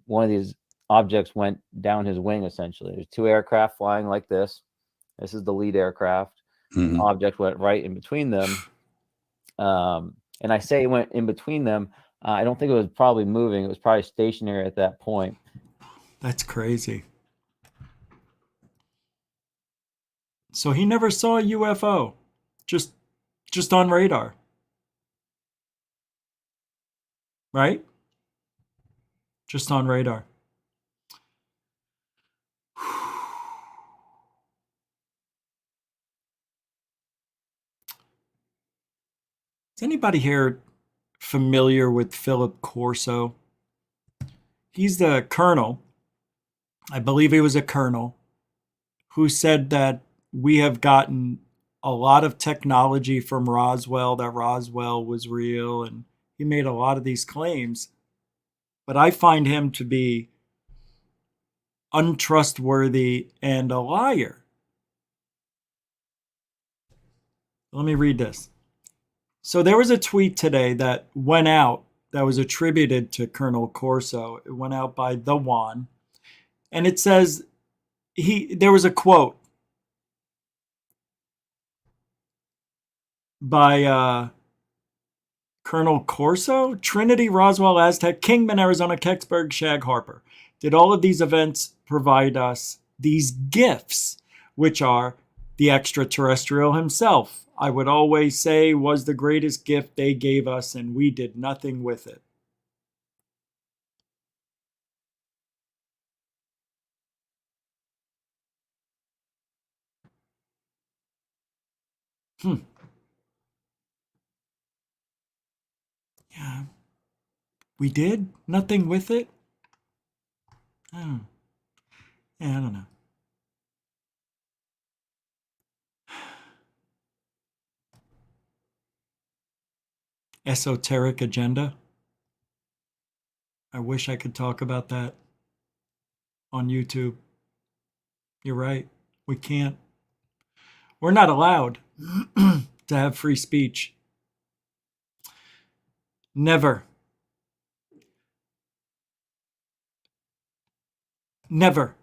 one of these objects went down his wing, essentially. There's 2 aircraft flying like this. This is the lead aircraft. Mm-hmm. The object went right in between them. And I say it went in between them. I don't think it was probably moving. It was probably stationary at that point. That's crazy. So he never saw a UFO, just on radar. Right? Just on radar. Is anybody here familiar with Philip Corso? He's the colonel, I believe he was a colonel, who said that we have gotten a lot of technology from Roswell, that Roswell was real, and he made a lot of these claims. But I find him to be untrustworthy and a liar. Let me read this. So there was a tweet today that went out that was attributed to Colonel Corso. It went out by The Juan. And it says, there was a quote by Colonel Corso, Trinity, Roswell, Aztec, Kingman, Arizona, Kecksburg, Shag Harper. Did all of these events provide us these gifts, which are the extraterrestrial himself? I would always say was the greatest gift they gave us, and we did nothing with it. Yeah. We did nothing with it? Oh. Yeah, I don't know. Esoteric agenda. I wish I could talk about that on YouTube. You're right. We can't. We're not allowed to have free speech. Never. Never.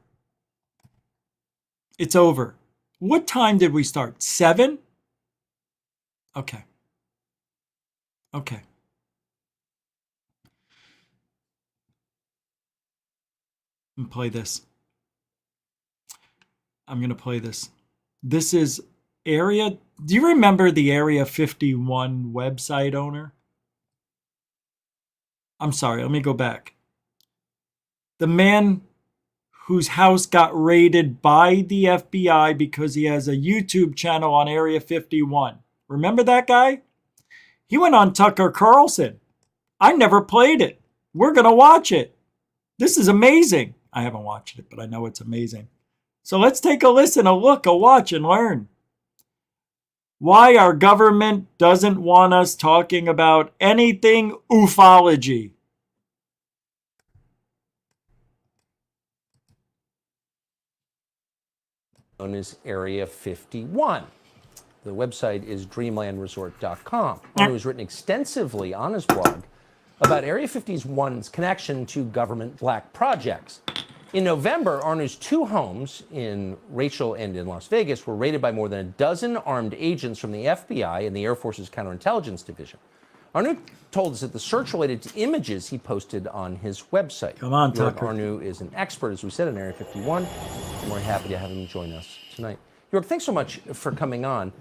It's over. What time did we start? 7? Okay. Okay. I'm going to play this. I'm going to play this. This is Area. Do you remember the Area 51 website owner? I'm sorry, let me go back. The man whose house got raided by the FBI because he has a YouTube channel on Area 51. Remember that guy? He went on Tucker Carlson. I never played it. We're going to watch it. This is amazing. I haven't watched it, but I know it's amazing. So let's take a listen, a look, a watch, and learn. why our government doesn't want us talking about anything ufology. Known as Area 51. The website is dreamlandresort.com. One who's written extensively on his blog about Area 51's connection to government black projects. In November, Arnu's two homes in Rachel and in Las Vegas were raided by more than a dozen armed agents from the FBI and the Air Force's Counterintelligence Division. Arnu told us that the search related to images he posted on his website. Come on, York Tucker. Arnu is an expert, as we said, in Area 51. And we're happy to have him join us tonight. York, thanks so much for coming on.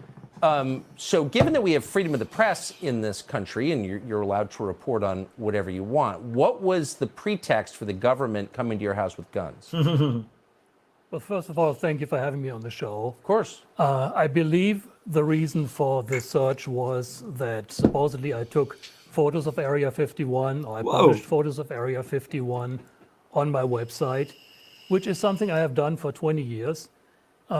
So given that we have freedom of the press in this country and you're allowed to report on whatever you want, what was the pretext for the government coming to your house with guns? Well, first of all, thank you for having me on the show. Of course. I believe the reason for the search was that supposedly I took photos of Area 51, or I published photos of Area 51 on my website, which is something I have done for 20 years.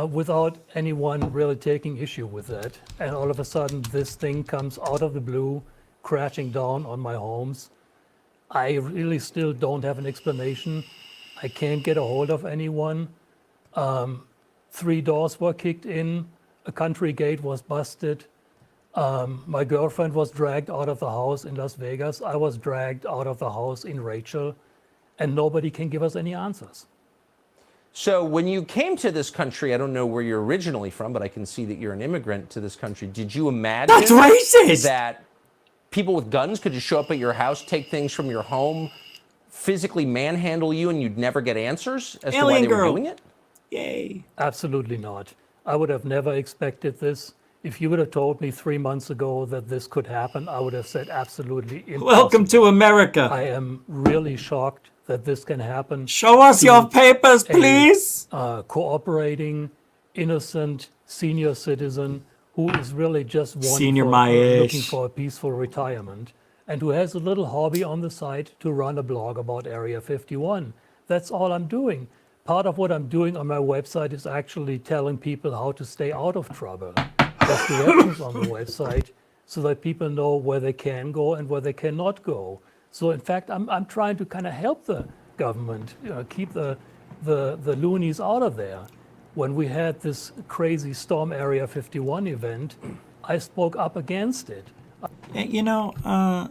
Without anyone really taking issue with that. And all of a sudden, this thing comes out of the blue, crashing down on my homes. I really still don't have an explanation. I can't get a hold of anyone. 3 doors were kicked in. A country gate was busted. My girlfriend was dragged out of the house in Las Vegas. I was dragged out of the house in Rachel. And nobody can give us any answers. So when you came to this country, I don't know where you're originally from, but I can see that you're an immigrant to this country. Did you imagine That's racist! that people with guns could just show up at your house, take things from your home, physically manhandle you, and you'd never get answers as to why they were doing it? Yay. Absolutely not. I would have never expected this. If you would have told me 3 months ago that this could happen, I would have said absolutely impossible. Welcome to America. I am really shocked that this can happen. Show us your papers, please. Cooperating, innocent senior citizen who is really just Senior my age. looking for a peaceful retirement and who has a little hobby on the side to run a blog about Area 51. That's all I'm doing. Part of what I'm doing on my website is actually telling people how to stay out of trouble. There's directions on the website so that people know where they can go and where they cannot go. So in fact, I'm trying to kind of help the government, keep the loonies out of there. When we had this crazy Storm Area 51 event, I spoke up against it. You know, I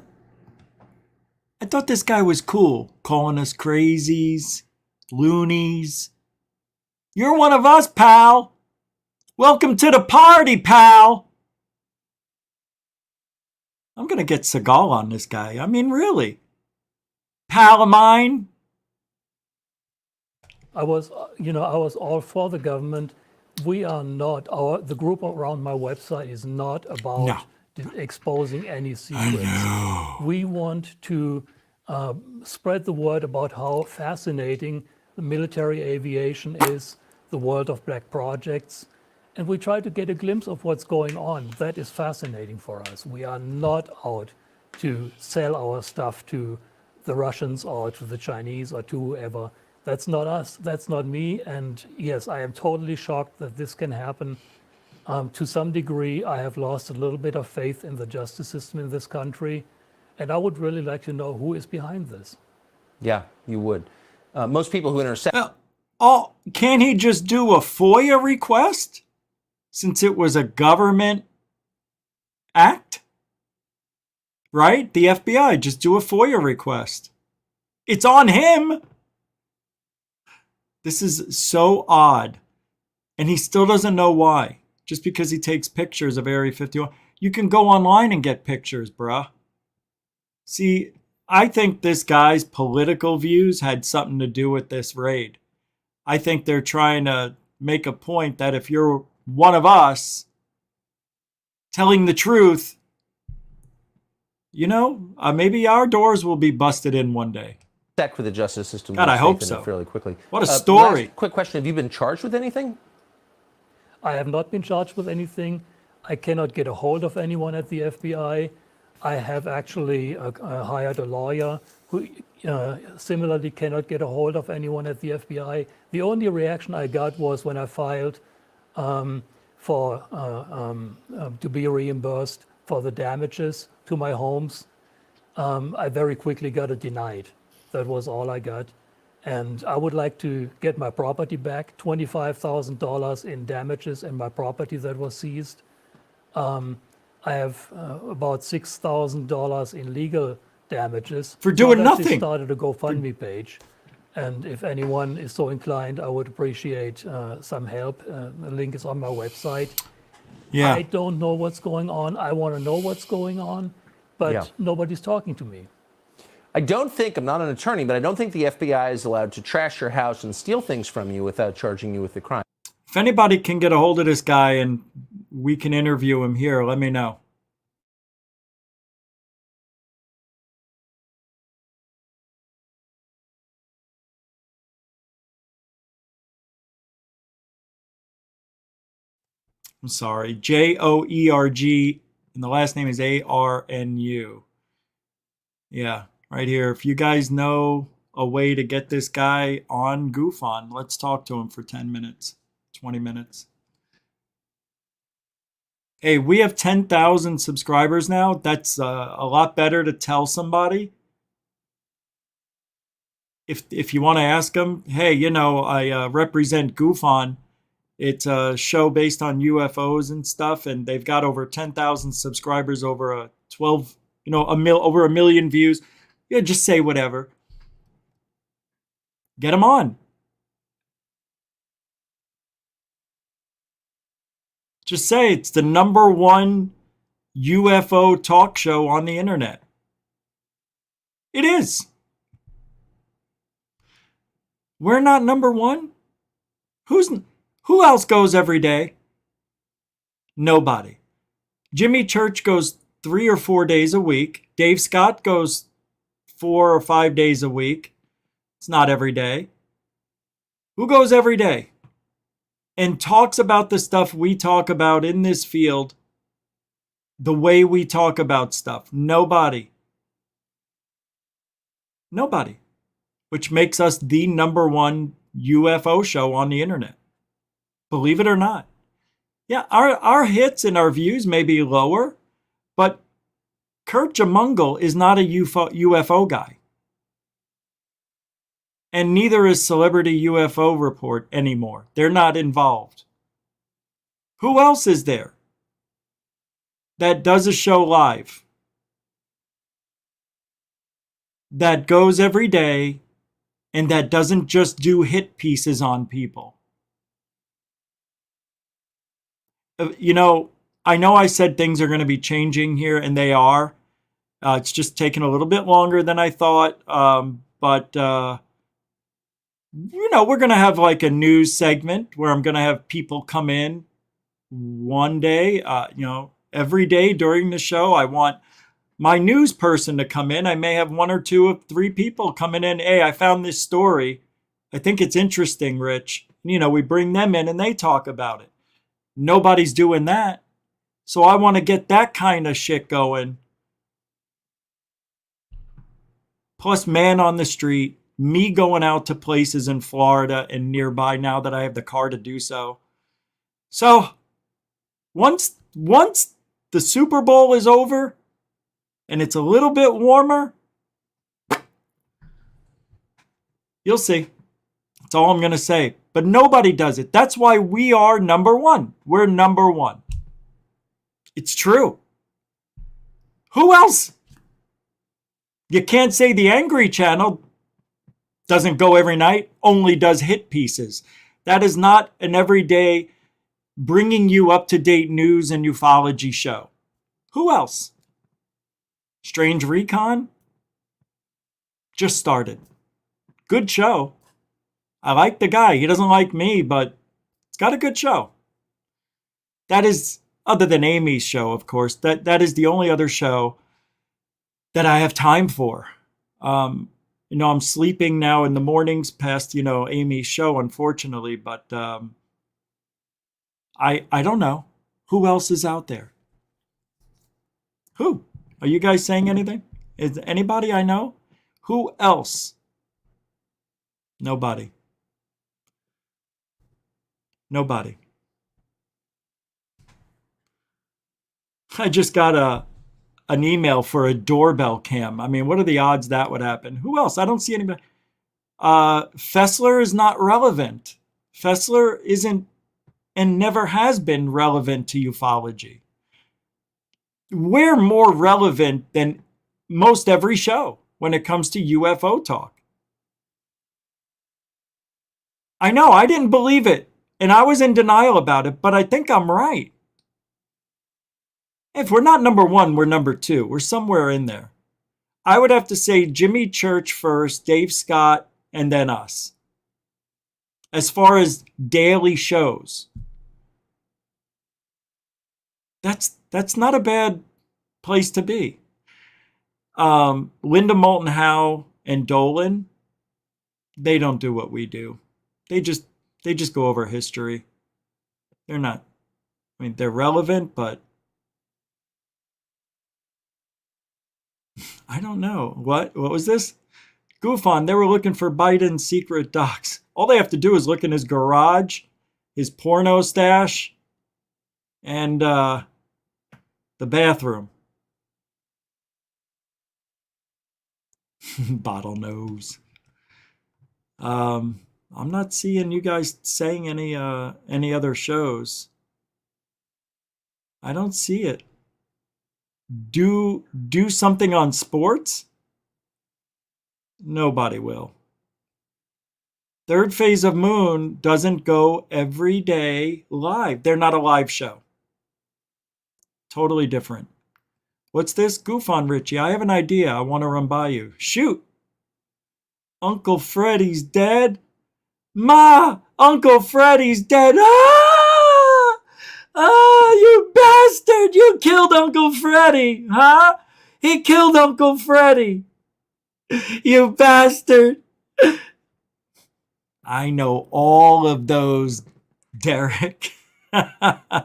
thought this guy was cool, calling us crazies, loonies. You're one of us, pal. Welcome to the party, pal. I'm going to get Seagal on this guy. I mean, really. Pal of mine. I was all for the government. We are not, the group around my website is not about exposing any secrets. We want to spread the word about how fascinating the military aviation is, the world of black projects. And we try to get a glimpse of what's going on. That is fascinating for us. We are not out to sell our stuff to the Russians or to the Chinese or to whoever. That's not us. That's not me. And yes, I am totally shocked that this can happen. To some degree, I have lost a little bit of faith in the justice system in this country. And I would really like to know who is behind this. Yeah, you would. Most people who intercept... Can't he just do a FOIA request? Since it was a government act, right? The FBI, just do a FOIA request. It's on him. This is so odd. And he still doesn't know why. Just because he takes pictures of Area 51. You can go online and get pictures, bruh. See, I think this guy's political views had something to do with this raid. I think they're trying to make a point that if you're one of us telling the truth, maybe our doors will be busted in one day. Check with the justice system. God, I hope so. Fairly quickly. What a story. Quick question. Have you been charged with anything? I have not been charged with anything. I cannot get a hold of anyone at the FBI. I have actually hired a lawyer who similarly cannot get a hold of anyone at the FBI. The only reaction I got was when I filed for to be reimbursed for the damages to my homes. I very quickly got it denied. That was all I got. And I would like to get my property back, $25,000 in damages and my property that was seized. I have about $6,000 in legal damages. For doing I've actually nothing. started a GoFundMe page. And if anyone is so inclined, I would appreciate some help. The link is on my website. Yeah. I don't know what's going on. I want to know what's going on, but nobody's talking to me. I don't think, I'm not an attorney, but I don't think the FBI is allowed to trash your house and steal things from you without charging you with the crime. If anybody can get a hold of this guy and we can interview him here, let me know. I'm sorry. Joerg, and the last name is Arnu. Yeah, right here. If you guys know a way to get this guy on GoofOn, let's talk to him for 10 minutes, 20 minutes. Hey, we have 10,000 subscribers now. That's a lot better to tell somebody. If you want to ask them, hey, you know, I represent GoofOn. It's a show based on UFOs and stuff, and they've got over 10,000 subscribers, over a 12, you know, over 1 million views. Yeah, just say whatever. Get them on. Just say it's the #1 UFO talk show on the internet. It is. We're not #1. Who else goes every day? Nobody. Jimmy Church goes 3 or 4 days a week. Dave Scott goes 4 or 5 days a week. It's not every day. Who goes every day and talks about the stuff we talk about in this field the way we talk about stuff? Nobody. Nobody. Which makes us the #1 UFO show on the internet. Believe it or not. Yeah, our hits and our views may be lower, but Kurt Jamungle is not a UFO guy. And neither is Celebrity UFO Report anymore. They're not involved. Who else is there that does a show live? That goes every day and that doesn't just do hit pieces on people? You know I said things are going to be changing here, and they are. It's just taken a little bit longer than I thought. But we're going to have like a news segment where I'm going to have people come in one day. Every day during the show, I want my news person to come in. I may have 1 or 2 or 3 people coming in. Hey, I found this story. I think it's interesting, Rich. We bring them in and they talk about it. Nobody's doing that. So I want to get that kind of shit going. Plus, man on the street, me going out to places in Florida and nearby now that I have the car to do so. So once the Super Bowl is over and it's a little bit warmer, you'll see. That's all I'm going to say. But nobody does it. That's why we are #1. We're #1. It's true. Who else? You can't say the Angry Channel doesn't go every night, only does hit pieces. That is not an everyday bringing you up-to-date news and ufology show. Who else? Strange Recon? Just started. Good show. I like the guy. He doesn't like me, but it's got a good show. That is, other than Amy's show, of course, that is the only other show that I have time for. I'm sleeping now in the mornings past, Amy's show, unfortunately, but I don't know. Who else is out there? Who? Are you guys saying anything? Is anybody I know? Who else? Nobody. Nobody. I just got an email for a doorbell cam. I mean, what are the odds that would happen? Who else? I don't see anybody. Fessler is not relevant. Fessler isn't and never has been relevant to ufology. We're more relevant than most every show when it comes to UFO talk. I know, I didn't believe it, and I was in denial about it, but I think I'm right. If we're not number one, we're number two. We're somewhere in there. I would have to say Jimmy Church first, Dave Scott, and then us. As far as daily shows, that's not a bad place to be. Linda Moulton Howe and Dolan, they don't do what we do. They just go over history. They're not, I mean, they're relevant, but I don't know. What was this? Goof on, they were looking for Biden's secret docs. All they have to do is look in his garage, his porno stash, and the bathroom. Bottlenose. I'm not seeing you guys saying any other shows. I don't see it. Do something on sports? Nobody will. Third Phase of Moon doesn't go every day live. They're not a live show. Totally different. What's this? Goof on, Richie. I have an idea I want to run by you. Shoot. Uncle Freddy's dead. Ma! Uncle Freddy's dead. Ah! Ah, you bastard! You killed Uncle Freddy, huh? He killed Uncle Freddy. You bastard. I know all of those, Derek. I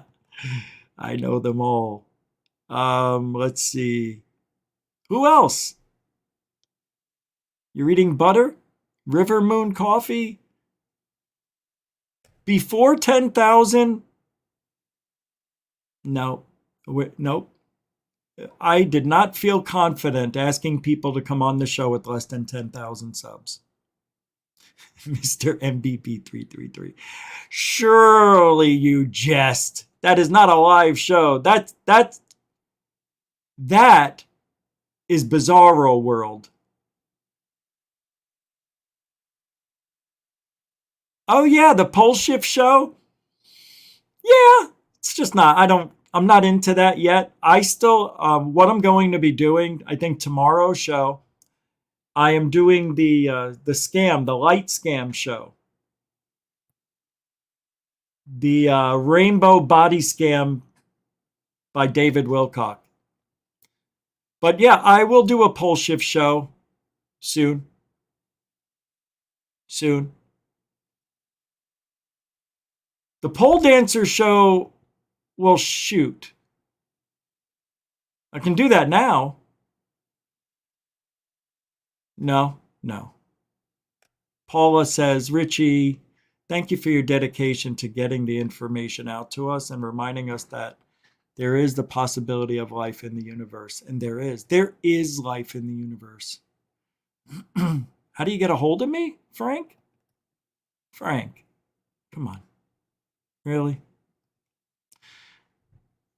know them all. Let's see. Who else? You're eating butter? River Moon Coffee? Before 10,000? No. Nope. I did not feel confident asking people to come on the show with less than 10,000 subs. Mr. MVP333. Surely you jest. That is not a live show. That is Bizarro World. Oh yeah, the pole shift show? Yeah, it's just not, I'm not into that yet. I still, what I'm going to be doing, I think tomorrow's show, I am doing the scam, the light scam show. The rainbow body scam by David Wilcock. But yeah, I will do a pole shift show soon. Soon. The pole dancer show will shoot. I can do that now. No. Paula says, Richie, thank you for your dedication to getting the information out to us and reminding us that there is the possibility of life in the universe. And there is. There is life in the universe. How do you get a hold of me, Frank? Frank, come on. Really?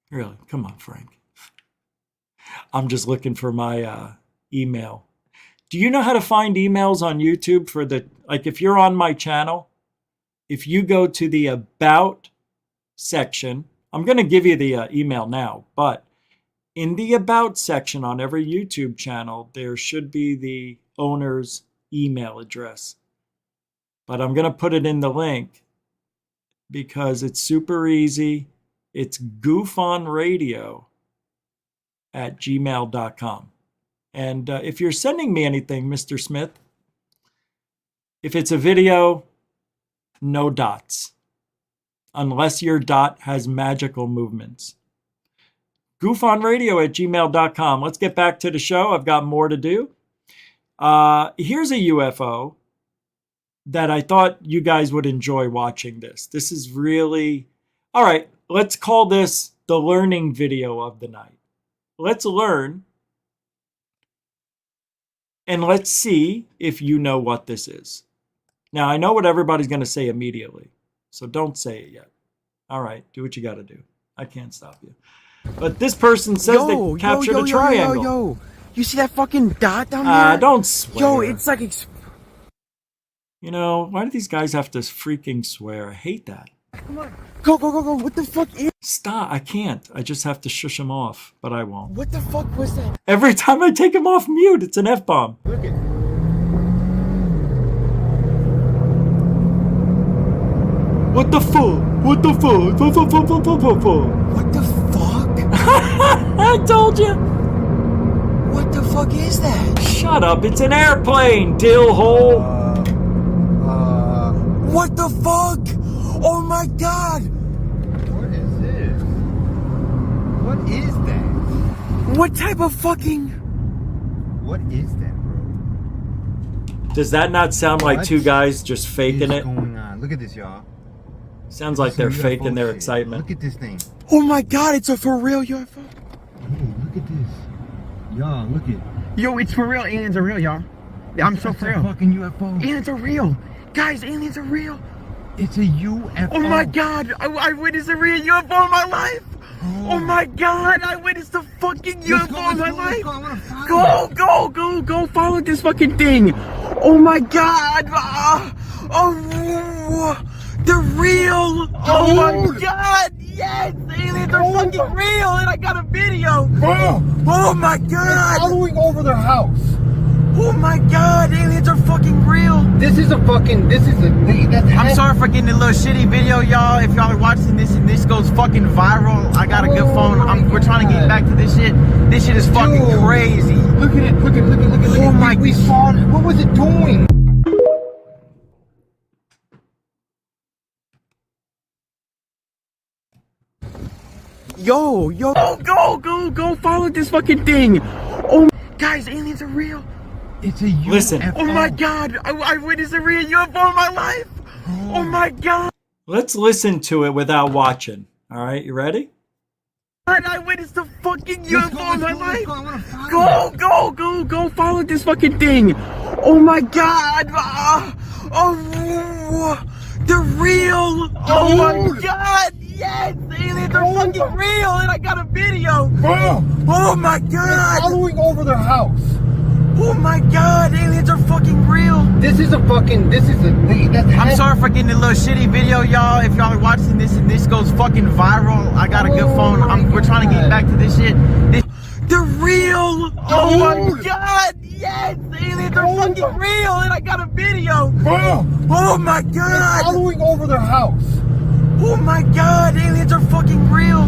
Really? Come on, Frank. I'm just looking for my email. Do you know how to find emails on YouTube for like if you're on my channel, if you go to the About section, I'm going to give you the email now, but in the About section on every YouTube channel, there should be the owner's email address. But I'm going to put it in the link because it's super easy. It's goofonradio@gmail.com. And if you're sending me anything, Mr. Smith, if it's a video, no dots. Unless your dot has magical movements. goofonradio@gmail.com. Let's get back to the show. I've got more to do. Here's a UFO that I thought you guys would enjoy watching this. This is really... All right, let's call this the learning video of the night. Let's learn. And let's see if you know what this is. Now, I know what everybody's going to say immediately, so don't say it yet. All right, do what you got to do. I can't stop you. But this person says they captured a triangle. Yo, you see that fucking dot down there? Don't swear. Yo, it's like... You know, why do these guys have to freaking swear? I hate that. Come on. Go. What the fuck is... Stop. I can't. I just have to shush him off, but I won't. What the fuck was that? Every time I take him off mute, it's an F-bomb. Look at... What the fuck? What the fuck? What the fuck? I told you. What the fuck is that? Shut up. It's an airplane, dillhole. What the fuck? Oh my god! What is this? What is that? What type of fucking... What is that, bro? Does that not sound like two guys just faking What it? is going on? Look at this, y'all. Sounds like they're Some faking UFO their shit. excitement. Look at this thing. Oh my god, it's a for real UFO. Hey, look at this. Y'all, look at... Yo, it's for real. Aliens are real, y'all. I'm so for That's a real. fucking UFO. Aliens are real. Guys, aliens are real. It's a UFO. Oh my god, I witnessed a real UFO in my life. Oh my god, I witnessed a fucking UFO in my life. Go, follow this fucking thing. Oh my god. They're real. Oh my god, yes, aliens are fucking real, and I got a video. Oh my god. Following over their house. Oh my god, aliens are fucking real. I'm sorry for getting a little shitty video, y'all. If y'all are watching this and this goes fucking viral, I got a good phone. We're trying to get back to this shit. This shit is fucking crazy. Look at it. Oh my... We saw it. What was it doing? Yo. Go, follow this fucking thing. Oh, guys, aliens are real. It's a UFO. Listen. Oh my god, I witnessed a real UFO in my life. Oh my god. Let's listen to it without watching. All right, you ready? I witnessed a fucking UFO in my life. I wanna follow it. Go, follow this fucking thing. Oh my god. They're real. Oh my god, yes, aliens are fucking real, and I got a video. Oh my god. Following over their house. Oh my god, aliens are fucking real. I'm sorry for getting a little shitty video, y'all. If y'all are watching this and this goes fucking viral, I got a good phone. We're trying to get back to this shit. They're real. Oh my god, yes, aliens are fucking real, and I got a video. Oh my god. Following over their house. Oh my god, aliens are fucking real.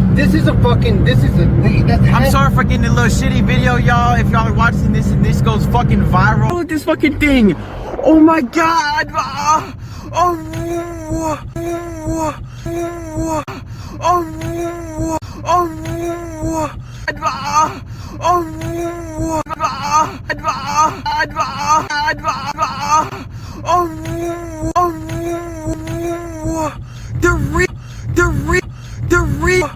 I'm sorry for getting a little shitty video, y'all. If y'all are watching this and this goes fucking viral. Look at this fucking thing. Oh my god. They're real. They're real.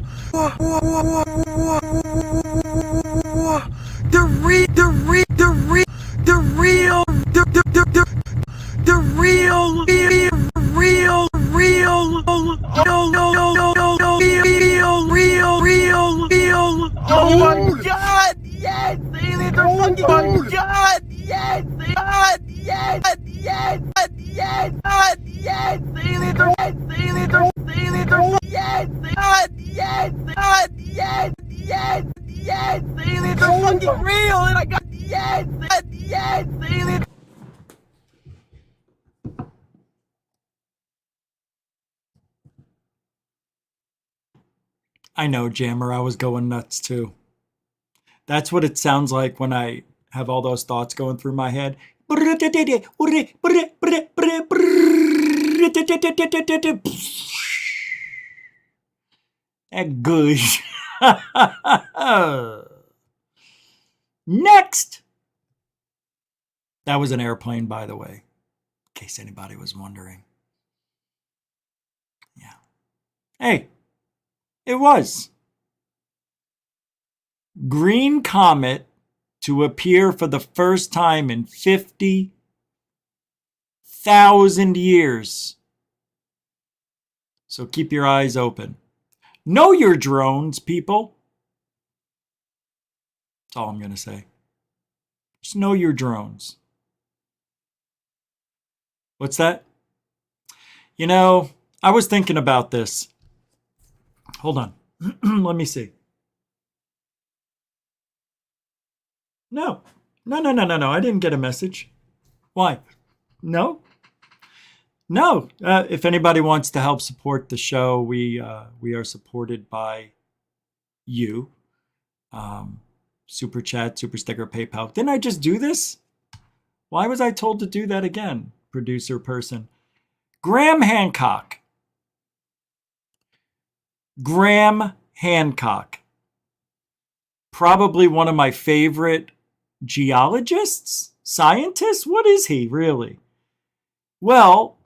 Oh my god, yes, aliens are fucking... Oh my god, yes, god, yes, yes, yes, god, yes, aliens are... Aliens are... Yes, god, yes, god, yes, yes, yes, aliens are fucking real, and I got... Yes, god, yes, aliens... I know, Jammer. I was going nuts too. That's what it sounds like when I have all those thoughts going through my head. That good. Next. That was an airplane, by the way, in case anybody was wondering. Yeah. Hey, it was. green comet to appear for the first time in 50,000 years. So keep your eyes open. Know your drones, people. That's all I'm going to say. Just know your drones. What's that? You know, I was thinking about this. Hold on. Let me see. No. I didn't get a message. Why? No. If anybody wants to help support the show, we are supported by you. Super chat, super sticker, PayPal. Didn't I just do this? Why was I told to do that again? Producer person. Graham Hancock. Probably one of my favorite geologists? Scientists? What is he really? Well,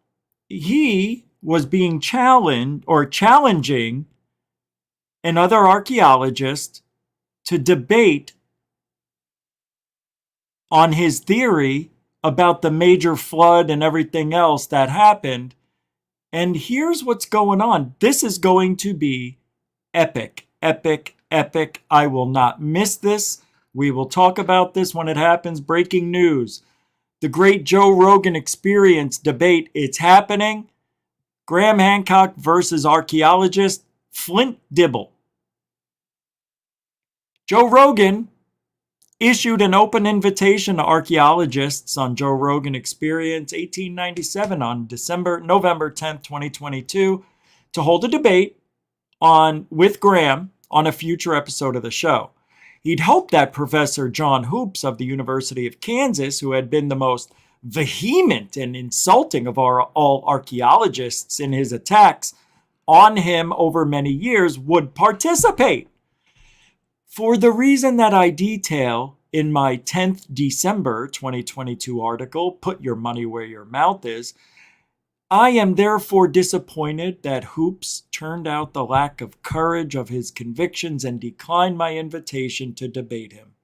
he was being challenging another archaeologist to debate on his theory about the major flood and everything else that happened. And here's what's going on. This is going to be epic. I will not miss this. We will talk about this when it happens. Breaking news. The great Joe Rogan Experience debate. It's happening. Graham Hancock versus archaeologist Flint Dibble. Joe Rogan issued an open invitation to archaeologists on Joe Rogan Experience 1897 on November 10th, 2022 to hold a debate with Graham on a future episode of the show. He'd hoped that Professor John Hoops of the University of Kansas, who had been the most vehement and insulting of all archaeologists in his attacks on him over many years, would participate. For the reason that I detail in my 10th December 2022 article, Put Your Money Where Your Mouth Is, I am therefore disappointed that Hoops turned out the lack of courage of his convictions and declined my invitation to debate him.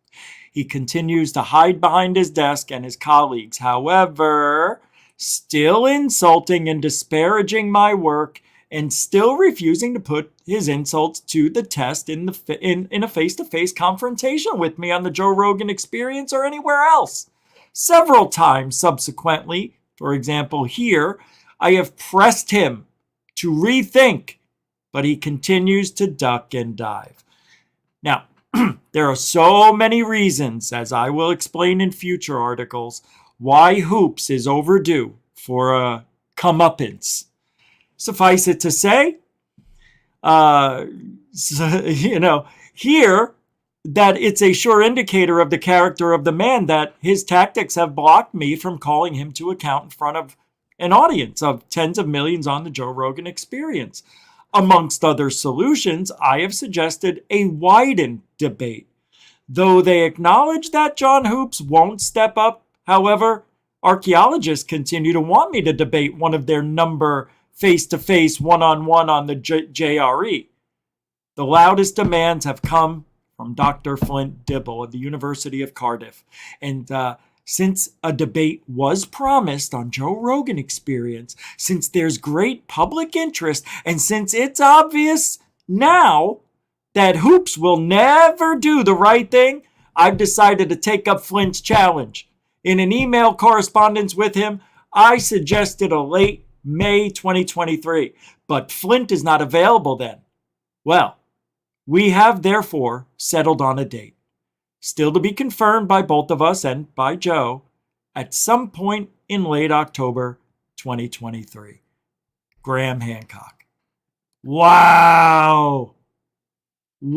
He continues to hide behind his desk and his colleagues, however, still insulting and disparaging my work and still refusing to put his insults to the test in a face-to-face confrontation with me on the Joe Rogan Experience or anywhere else. Several times subsequently, for example here, I have pressed him to rethink, but he continues to duck and dive. Now, there are so many reasons, as I will explain in future articles, why Hoops is overdue for a comeuppance. Suffice it to say, here, that it's a sure indicator of the character of the man that his tactics have blocked me from calling him to account in front of an audience of tens of millions on the Joe Rogan Experience. Amongst other solutions, I have suggested a widened debate. Though they acknowledge that John Hoops won't step up, however, archaeologists continue to want me to debate one of their number face-to-face, one-on-one on the JRE. The loudest demands have come from Dr. Flint Dibble of the University of Cardiff. And since a debate was promised on Joe Rogan Experience, since there's great public interest, and since it's obvious now that Hoops will never do the right thing, I've decided to take up Flint's challenge. In an email correspondence with him, I suggested a late May 2023, but Flint is not available then. Well, we have therefore settled on a date, still to be confirmed by both of us and by Joe, at some point in late October 2023. Graham Hancock. Wow. If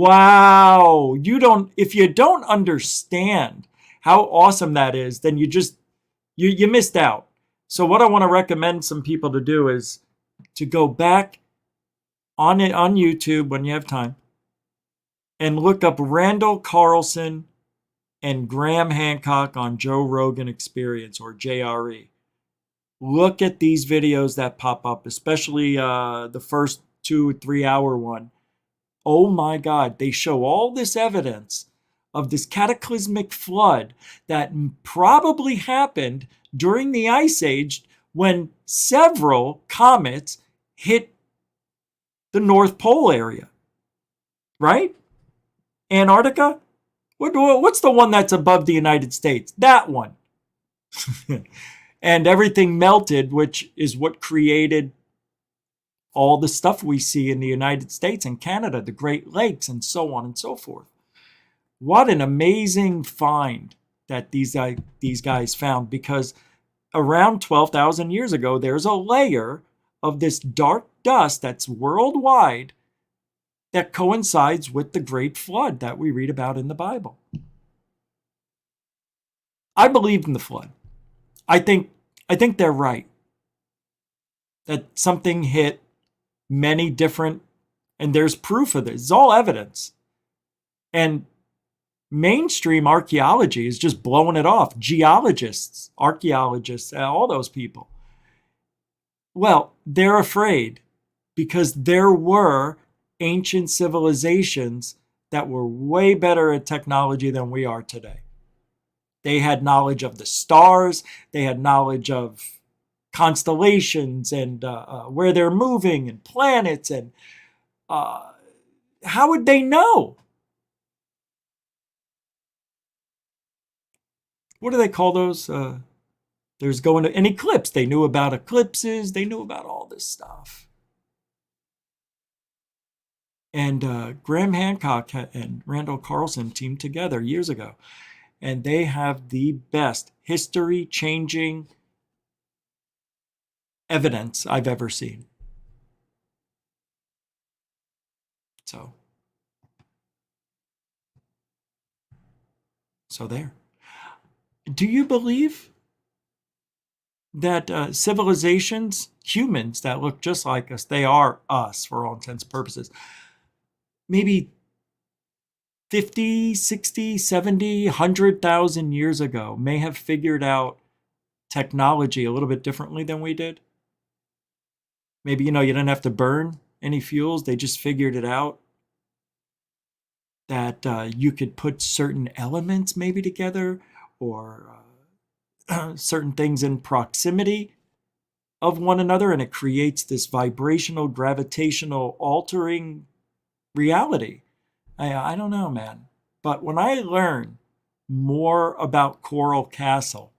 you don't understand how awesome that is, then you missed out. So what I want to recommend some people to do is to go back on YouTube when you have time and look up Randall Carlson and Graham Hancock on Joe Rogan Experience, or JRE. Look at these videos that pop up, especially the first 2 or 3 hour one. Oh my God, they show all this evidence of this cataclysmic flood that probably happened during the Ice Age when several comets hit the North Pole area, right? Antarctica? What's the one that's above the United States? That one. And everything melted, which is what created all the stuff we see in the United States and Canada, the Great Lakes, and so on and so forth. What an amazing find that these guys found, because around 12,000 years ago, there's a layer of this dark dust that's worldwide that coincides with the Great Flood that we read about in the Bible. I believe in the flood. I think they're right. That something hit many different, and there's proof of this. It's all evidence. And mainstream archaeology is just blowing it off. Geologists, archaeologists, all those people. Well, they're afraid because there were ancient civilizations that were way better at technology than we are today. They had knowledge of the stars. They had knowledge of constellations and where they're moving and planets. And how would they know? What do they call those? There's going to an eclipse. They knew about eclipses. They knew about all this stuff. And Graham Hancock and Randall Carlson teamed together years ago. And they have the best history-changing evidence I've ever seen. So there. Do you believe that civilizations, humans that look just like us, they are us for all intents and purposes, maybe 50, 60, 70, 100,000 years ago may have figured out technology a little bit differently than we did? Maybe, you didn't have to burn any fuels. They just figured it out that you could put certain elements maybe together, or certain things in proximity of one another, and it creates this vibrational, gravitational, altering reality. I don't know, man. But when I learn more about Coral Castle,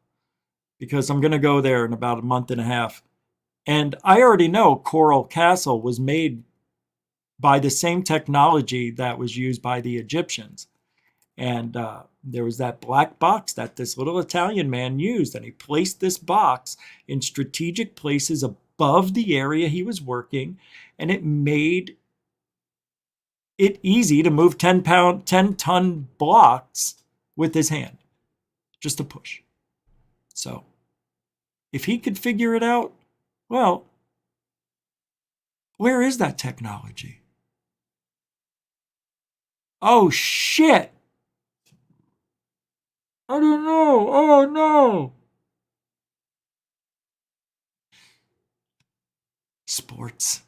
because I'm going to go there in about a month and a half, and I already know Coral Castle was made by the same technology that was used by the Egyptians. And there was that black box that this little Italian man used, and he placed this box in strategic places above the area he was working, and it made it easy to move 10-ton blocks with his hand, just a push. So if he could figure it out, well, where is that technology? Oh, shit. I don't know. Oh, no. Sports.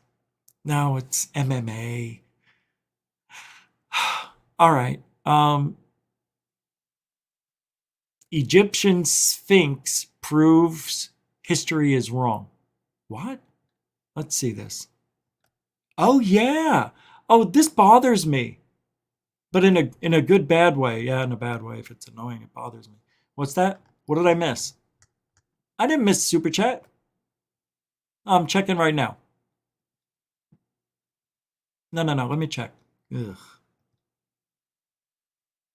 Now it's MMA. All right. Egyptian Sphinx proves history is wrong. What? Let's see this. Oh, yeah. Oh, this bothers me. But in a good, bad way. Yeah, in a bad way. If it's annoying, it bothers me. What's that? What did I miss? I didn't miss Super Chat. I'm checking right now. No. Let me check. Ugh.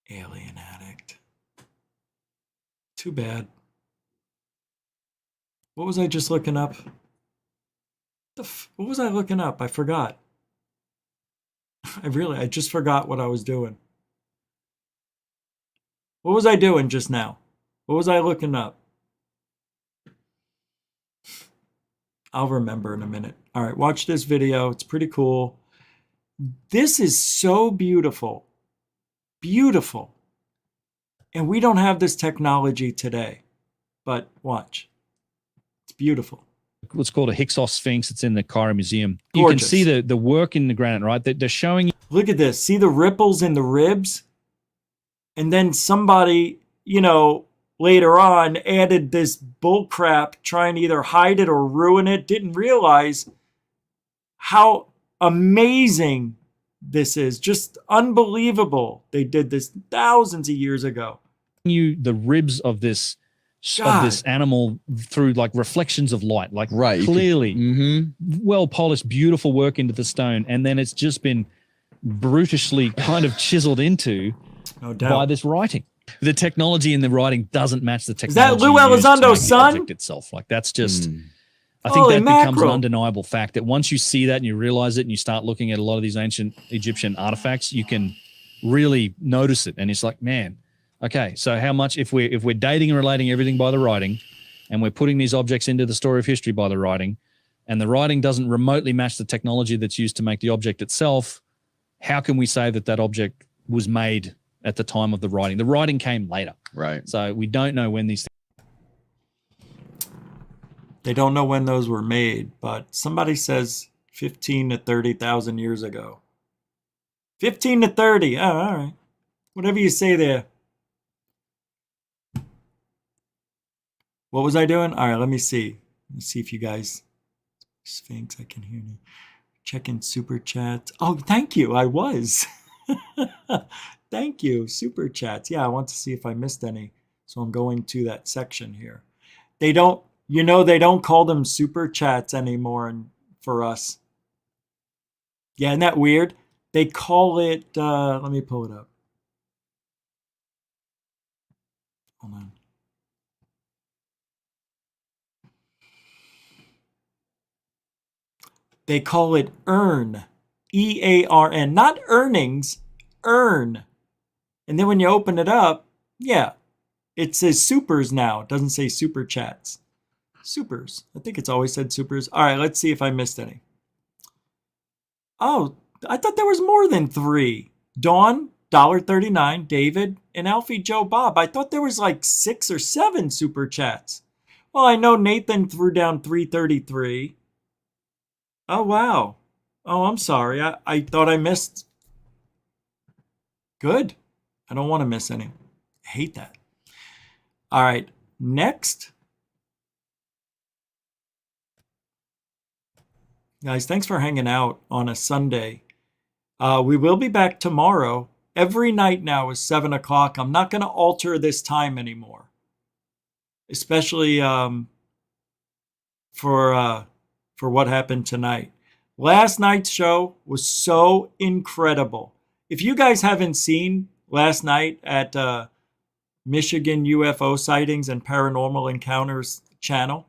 Alien addict. Too bad. What was I just looking up? What was I looking up? I forgot. I just forgot what I was doing. What was I doing just now? What was I looking up? I'll remember in a minute. All right, watch this video. It's pretty cool. This is so beautiful. Beautiful. And we don't have this technology today. But watch. It's beautiful. What's called a Hyksos Sphinx. It's in the Cairo Museum. Gorgeous. You can see the work in the granite, right? They're showing you. Look at this. See the ripples in the ribs? And then somebody, later on added this bull crap trying to either hide it or ruin it, didn't realize how amazing this is. Just unbelievable. They did this thousands of years ago. The ribs of this animal through like reflections of light, like clearly well polished, beautiful work into the stone, and then it's just been brutishly kind of chiseled into by this writing. The technology in the writing doesn't match the technology. Is that Lou Elizondo's son? Object itself, like that's just. I think that becomes an undeniable fact that once you see that and you realize it and you start looking at a lot of these ancient Egyptian artifacts, you can really notice it. And it's like, man, okay, so how much if we're dating and relating everything by the writing, and we're putting these objects into the story of history by the writing, and the writing doesn't remotely match the technology that's used to make the object itself, how can we say that that object was made at the time of the writing? The writing came later. Right. So we don't know when these things. They don't know when those were made, but somebody says 15 to 30,000 years ago. 15 to 30. Oh, all right. Whatever you say there. What was I doing? All right, let me see. Let's see if you guys... Sphinx, I can hear you. Checking super chats. Oh, thank you. I was. Thank you. Super chats. Yeah, I want to see if I missed any. So I'm going to that section here. They don't... they don't call them super chats anymore for us. Yeah, isn't that weird? They call it, let me pull it up. Hold on. They call it earn, E-A-R-N, not earnings, earn. And then when you open it up, yeah, it says supers now. It doesn't say super chats. Supers. I think it's always said supers. All right, let's see if I missed any. Oh, I thought there was more than 3. Dawn, $1.39. David, and Alfie Joe Bob. I thought there was like 6 or 7 super chats. Well, I know Nathan threw down 333. Oh, wow. Oh, I'm sorry. I thought I missed. Good. I don't want to miss any. I hate that. All right, next. Guys, thanks for hanging out on a Sunday. We will be back tomorrow. Every night now is 7 o'clock. I'm not going to alter this time anymore, especially for what happened tonight. Last night's show was so incredible. If you guys haven't seen last night at Michigan UFO Sightings and Paranormal Encounters channel,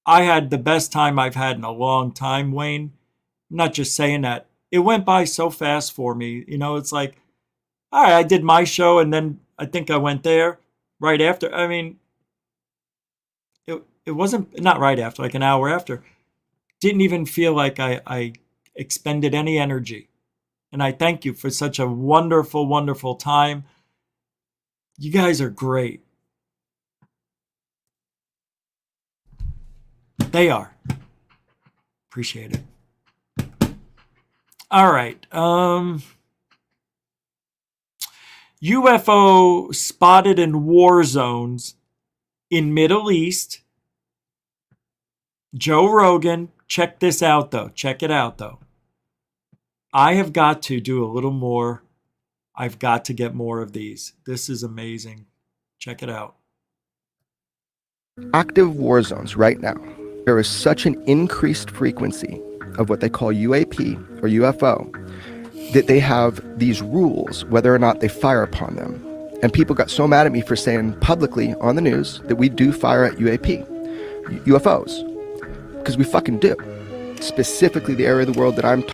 I had the best time I've had in a long time, Wayne. I'm not just saying that. It went by so fast for me. It's like, all right, I did my show, and then I think I went there right after. I mean, it wasn't, not right after, like an hour after. Didn't even feel like I expended any energy. And I thank you for such a wonderful, wonderful time. You guys are great. They are. Appreciate it. All right. UFO spotted in war zones in Middle East. Joe Rogan, check this out though. Check it out though. I have got to do a little more. I've got to get more of these. This is amazing. Check it out. Active war zones right now. There is such an increased frequency of what they call UAP or UFO that they have these rules whether or not they fire upon them. And people got so mad at me for saying publicly on the news that we do fire at UFOs. Because we fucking do. Specifically the area of the world that I'm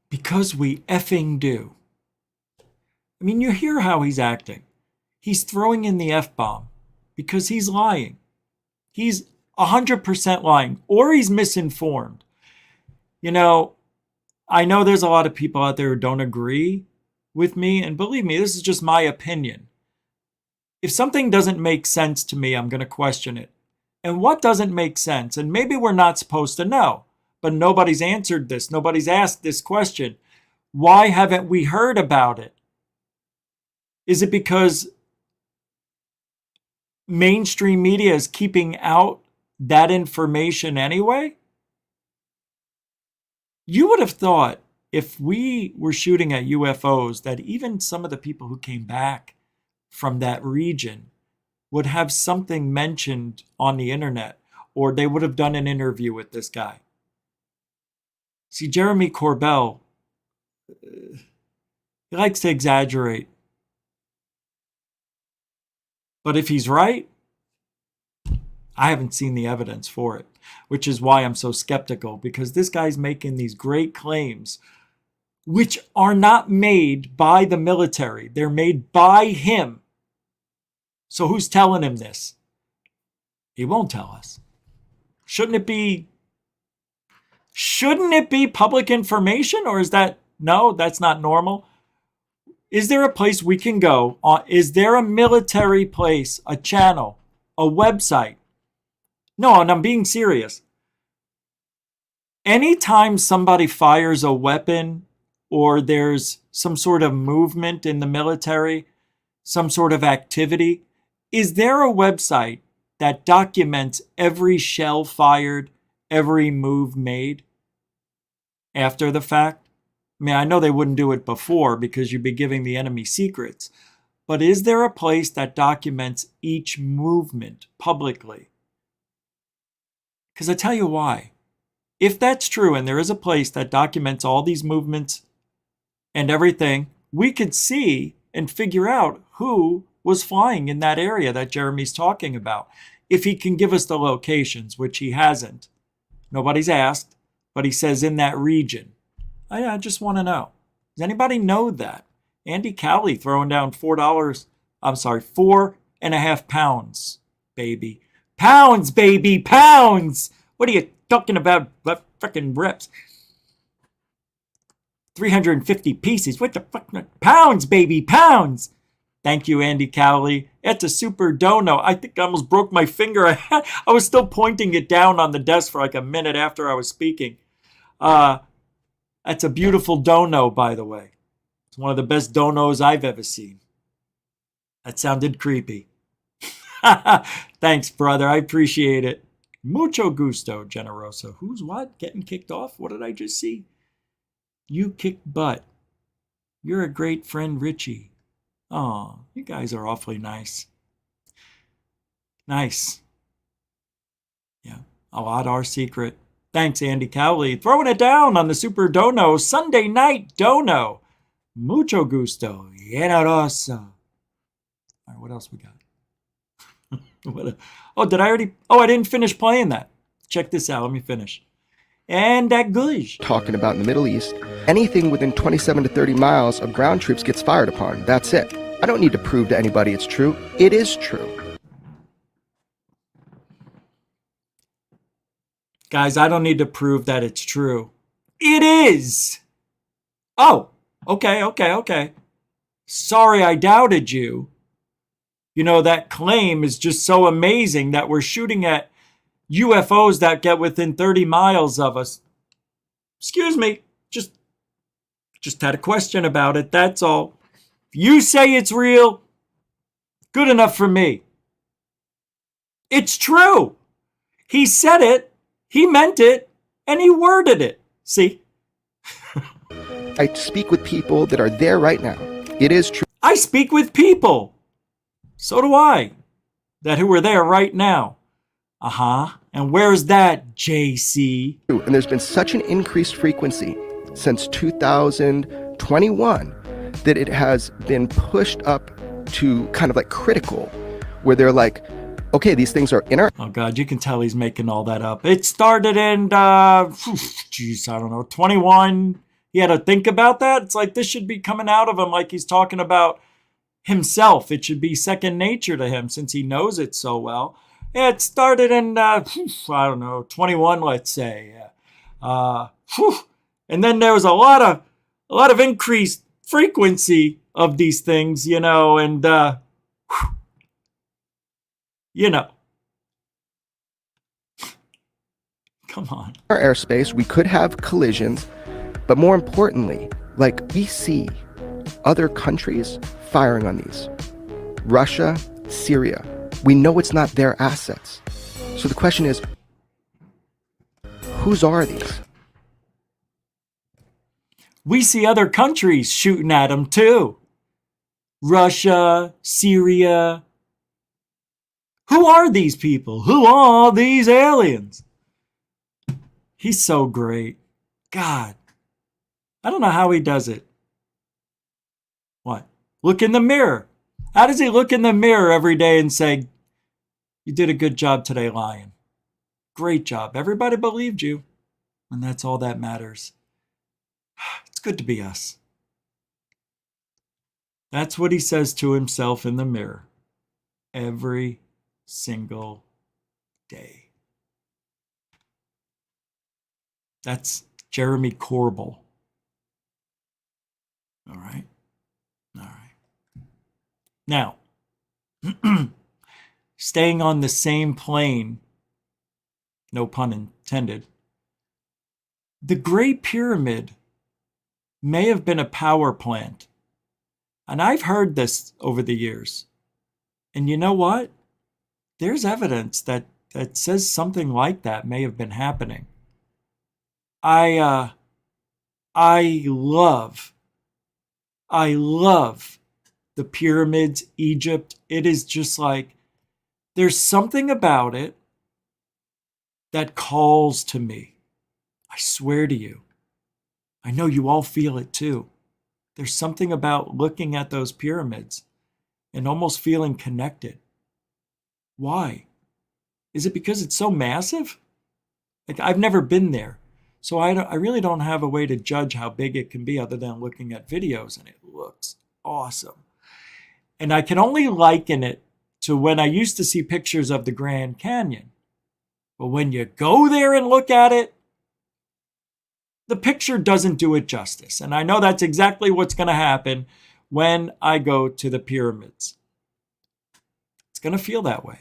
Because we effing do. I mean, you hear how he's acting. He's throwing in the F-bomb because he's lying. He's 100% lying, or he's misinformed. I know there's a lot of people out there who don't agree with me, and believe me, this is just my opinion. If something doesn't make sense to me, I'm going to question it. And what doesn't make sense? And maybe we're not supposed to know, but nobody's answered this. Nobody's asked this question. Why haven't we heard about it? Is it because mainstream media is keeping out that information anyway? You would have thought if we were shooting at UFOs that even some of the people who came back from that region would have something mentioned on the internet, or they would have done an interview with this guy. See, Jeremy Corbell, he likes to exaggerate. But if he's right, I haven't seen the evidence for it, which is why I'm so skeptical, because this guy's making these great claims, which are not made by the military. They're made by him. So who's telling him this? He won't tell us. Shouldn't it be public information, or is that, no, that's not normal? Is there a place we can go? Is there a military place, a channel, a website? No, and I'm being serious. Anytime somebody fires a weapon or there's some sort of movement in the military, some sort of activity, is there a website that documents every shell fired, every move made after the fact? I mean, I know they wouldn't do it before because you'd be giving the enemy secrets, but is there a place that documents each movement publicly? Because I tell you why. If that's true and there is a place that documents all these movements and everything, we could see and figure out who was flying in that area that Jeremy's talking about. If he can give us the locations, which he hasn't. Nobody's asked, but he says in that region. I just want to know. Does anybody know that? Andy Cowley throwing down $4.5 pounds, baby. Pounds, baby, pounds! What are you talking about? What fucking reps? 350 pieces. What the fuck? Pounds, baby, pounds! Thank you, Andy Cowley. It's a super dono. I think I almost broke my finger. I was still pointing it down on the desk for like a minute after I was speaking. That's a beautiful dono, by the way. It's one of the best donos I've ever seen. That sounded creepy. Thanks, brother. I appreciate it. Mucho gusto, Generoso. Who's what? Getting kicked off? What did I just see? You kick butt. You're a great friend, Richie. Oh, you guys are awfully nice. Nice. Yeah, a lot are secret. Thanks, Andy Cowley. Throwing it down on the Super Dono. Sunday night dono. Mucho gusto. Generoso. All right, what else we got? I didn't finish playing that. Check this out. Let me finish. And that gush. Talking about in the Middle East, anything within 27 to 30 miles of ground troops gets fired upon. That's it. I don't need to prove to anybody it's true. It is true. Guys, I don't need to prove that it's true. It is. Oh, okay. Sorry I doubted you. You know, that claim is just so amazing that we're shooting at UFOs that get within 30 miles of us. Excuse me, just had a question about it, that's all. If you say it's real, good enough for me. It's true. He said it, he meant it, and he worded it. See? I speak with people that are there right now. It is true. I speak with people. So do I. That who are there right now. And where's that, JC? And there's been such an increased frequency since 2021 that it has been pushed up to kind of like critical, where they're like, okay, these things are in our... Oh, God, you can tell he's making all that up. It started in, 21. He had to think about that. It's like this should be coming out of him like he's talking about himself. It should be second nature to him since he knows it so well. It started in, 21, let's say. And then there was a lot of increased frequency of these things, and, Come on. Our airspace, we could have collisions, but more importantly, like we see other countries firing on these. Russia, Syria. We know it's not their assets. So the question is, whose are these? We see other countries shooting at them too. Russia, Syria. Who are these people? Who are these aliens? He's so great. God. I don't know how he does it. What? Look in the mirror. How does he look in the mirror every day and say, you did a good job today, Lion. Great job. Everybody believed you. And that's all that matters. It's good to be us. That's what he says to himself in the mirror every single day. That's Jeremy Corbell. All right. All right. Now, staying on the same plane, no pun intended, the Great Pyramid may have been a power plant. And I've heard this over the years. And you know what? There's evidence that says something like that may have been happening. I love the pyramids, Egypt. It is just like, there's something about it that calls to me. I swear to you. I know you all feel it too. There's something about looking at those pyramids and almost feeling connected. Why? Is it because it's so massive? Like, I've never been there. So I really don't have a way to judge how big it can be other than looking at videos, and it looks awesome. And I can only liken it to when I used to see pictures of the Grand Canyon. But when you go there and look at it, the picture doesn't do it justice. And I know that's exactly what's going to happen when I go to the pyramids. It's going to feel that way.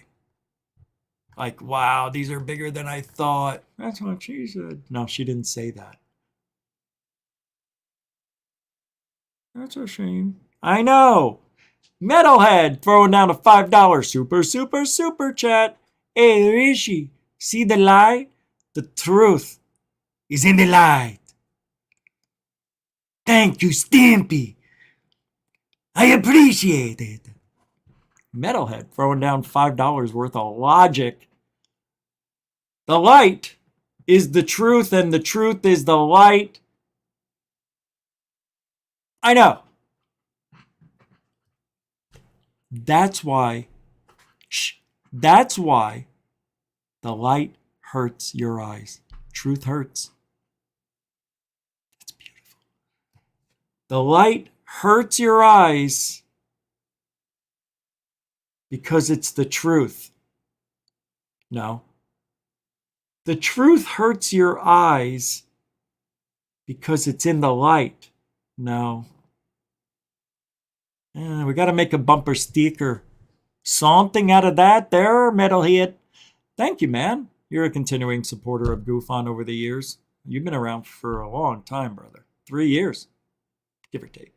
Like, wow, these are bigger than I thought. That's what she said. No, she didn't say that. That's a shame. I know. Metalhead throwing down a $5 super chat. Hey, Rishi, see the light? The truth is in the light. Thank you, Stimpy. I appreciate it. Metalhead throwing down $5 worth of logic. The light is the truth, and the truth is the light. I know. That's why the light hurts your eyes. Truth hurts. It's beautiful. The light hurts your eyes because it's the truth. No. The truth hurts your eyes because it's in the light. No. We got to make a bumper sticker. Something out of that there, Metalhead. Thank you, man. You're a continuing supporter of Goof On over the years. You've been around for a long time, brother. 3 years, give or take.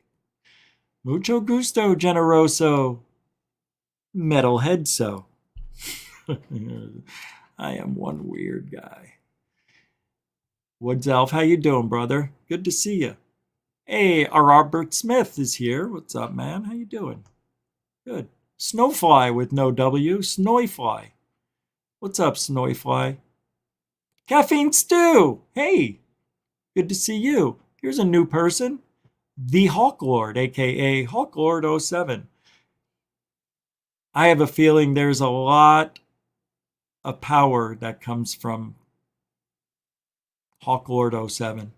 Mucho gusto, generoso. Metalhead so. I am one weird guy. Woods Elf, how you doing, brother? Good to see you. Hey, Robert Smith is here. What's up, man? How you doing? Good. Snowfly with no W. Snoyfly. What's up, Snoyfly? Caffeine Stew. Hey, good to see you. Here's a new person. The Hawklord, a.k.a. Hawklord07. I have a feeling there's a lot of power that comes from Hawklord07.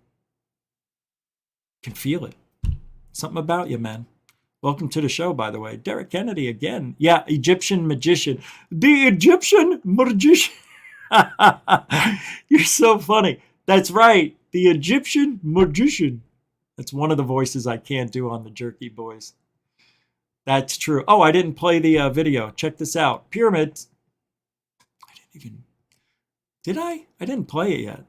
Can feel it. Something about you, man. Welcome to the show, by the way. Derek Kennedy again. Yeah, Egyptian magician. The Egyptian magician. You're so funny. That's right. The Egyptian magician. That's one of the voices I can't do on the Jerky Boys. That's true. Oh, I didn't play the video. Check this out. Pyramids. I didn't even... Did I? I didn't play it yet.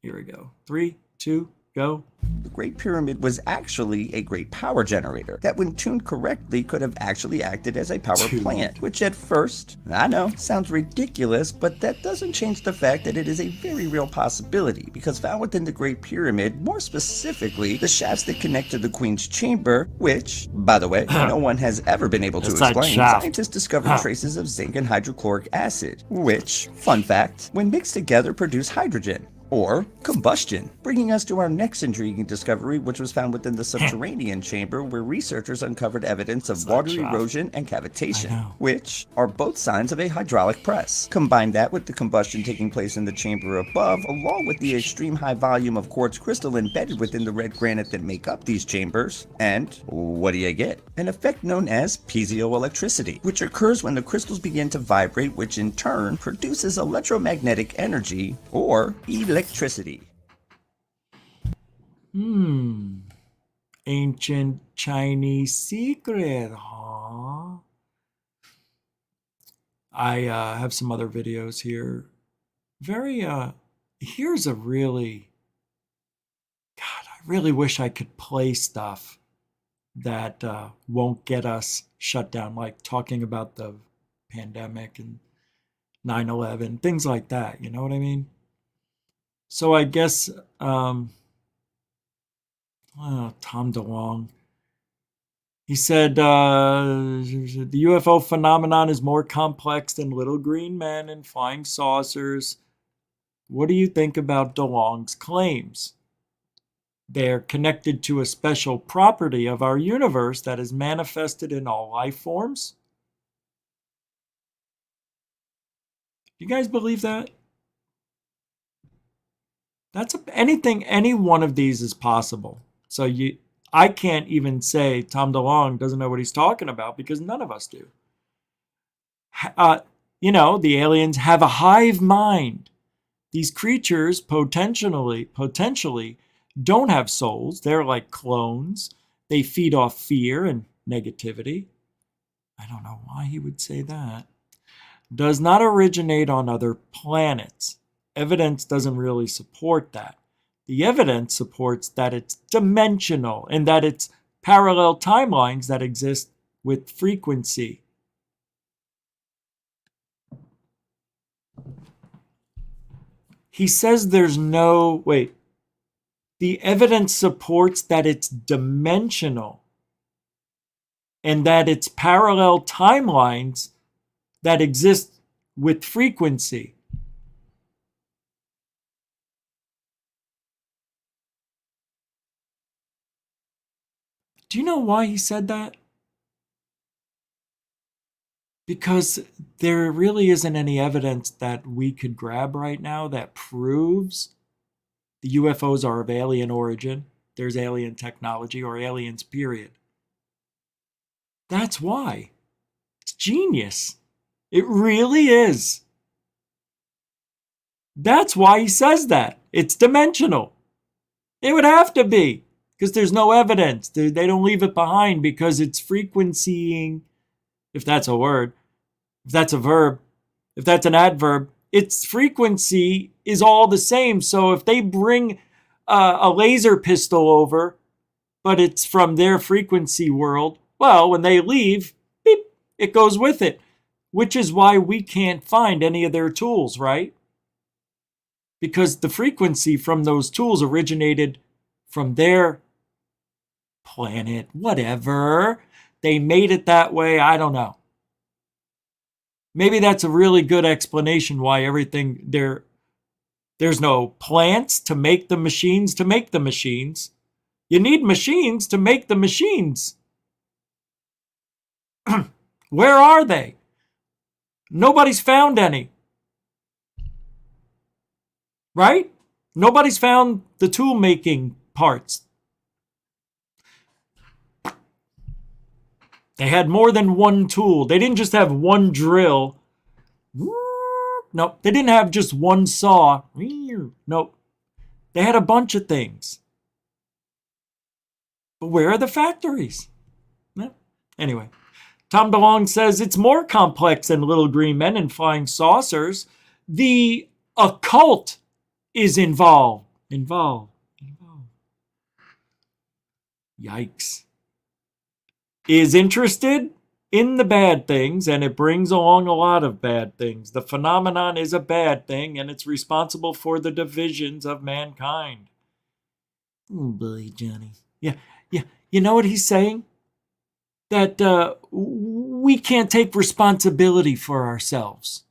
Here we go. 3, 2, go. The Great Pyramid was actually a great power generator that, when tuned correctly, could have actually acted as a power plant, which at first, I know, sounds ridiculous, but that doesn't change the fact that it is a very real possibility, because found within the Great Pyramid, more specifically, the shafts that connect to the Queen's Chamber, which, by the way, no one has ever been able to explain, scientists discovered traces of zinc and hydrochloric acid, which, fun fact, when mixed together produce hydrogen. Or combustion, bringing us to our next intriguing discovery, which was found within the subterranean chamber, where researchers uncovered evidence of water erosion and cavitation, which are both signs of a hydraulic press. Combine that with the combustion taking place in the chamber above, along with the extreme high volume of quartz crystal embedded within the red granite that make up these chambers, and what do you get? An effect known as piezoelectricity, which occurs when the crystals begin to vibrate, which in turn produces electromagnetic energy, or electricity. Ancient Chinese secret, huh? I have some other videos here. Here's a really, God, I really wish I could play stuff that won't get us shut down, like talking about the pandemic and 9/11, things like that, you know what I mean? So I guess, Tom DeLong, he said the UFO phenomenon is more complex than little green men and flying saucers. What do you think about DeLong's claims? They're connected to a special property of our universe that is manifested in all life forms. You guys believe that? Any one of these is possible. So I can't even say Tom DeLong doesn't know what he's talking about, because none of us do. The aliens have a hive mind. These creatures potentially don't have souls. They're like clones. They feed off fear and negativity. I don't know why he would say that. Does not originate on other planets. Evidence doesn't really support that. The evidence supports that it's dimensional and that it's parallel timelines that exist with frequency. He says there's no, wait, the evidence supports that it's dimensional and that it's parallel timelines that exist with frequency. Do you know why he said that? Because there really isn't any evidence that we could grab right now that proves the UFOs are of alien origin, there's alien technology, or aliens, period. That's why. It's genius. It really is. That's why he says that. It's dimensional. It would have to be, because there's no evidence. They don't leave it behind because it's frequencying, if that's a word, if that's a verb, if that's an adverb, its frequency is all the same. So if they bring a laser pistol over, but it's from their frequency world, well, when they leave, beep, it goes with it, which is why we can't find any of their tools, right? Because the frequency from those tools originated from their planet, whatever. They made it that way. I don't know. Maybe that's a really good explanation why everything there's no plants to make the machines to make the machines. You need machines to make the machines. Where are they? Nobody's found any. Right? Nobody's found the tool making parts. They had more than one tool. They didn't just have one drill. Nope. They didn't have just one saw. Nope. They had a bunch of things. But where are the factories? Anyway, Tom DeLong says it's more complex than little green men and flying saucers. The a cult is involved. Yikes. Is interested in the bad things, and it brings along a lot of bad things. The phenomenon is a bad thing, and it's responsible for the divisions of mankind. Oh boy, Johnny. Yeah. You know what he's saying? That we can't take responsibility for ourselves.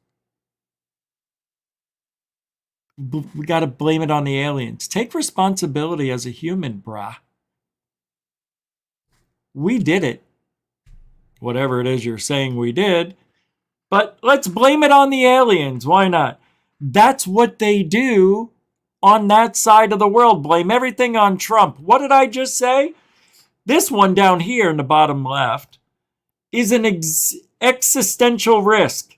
We got to blame it on the aliens. Take responsibility as a human, brah. We did it. Whatever it is you're saying we did. But let's blame it on the aliens. Why not? That's what they do on that side of the world. Blame everything on Trump. What did I just say? This one down here in the bottom left is an existential risk.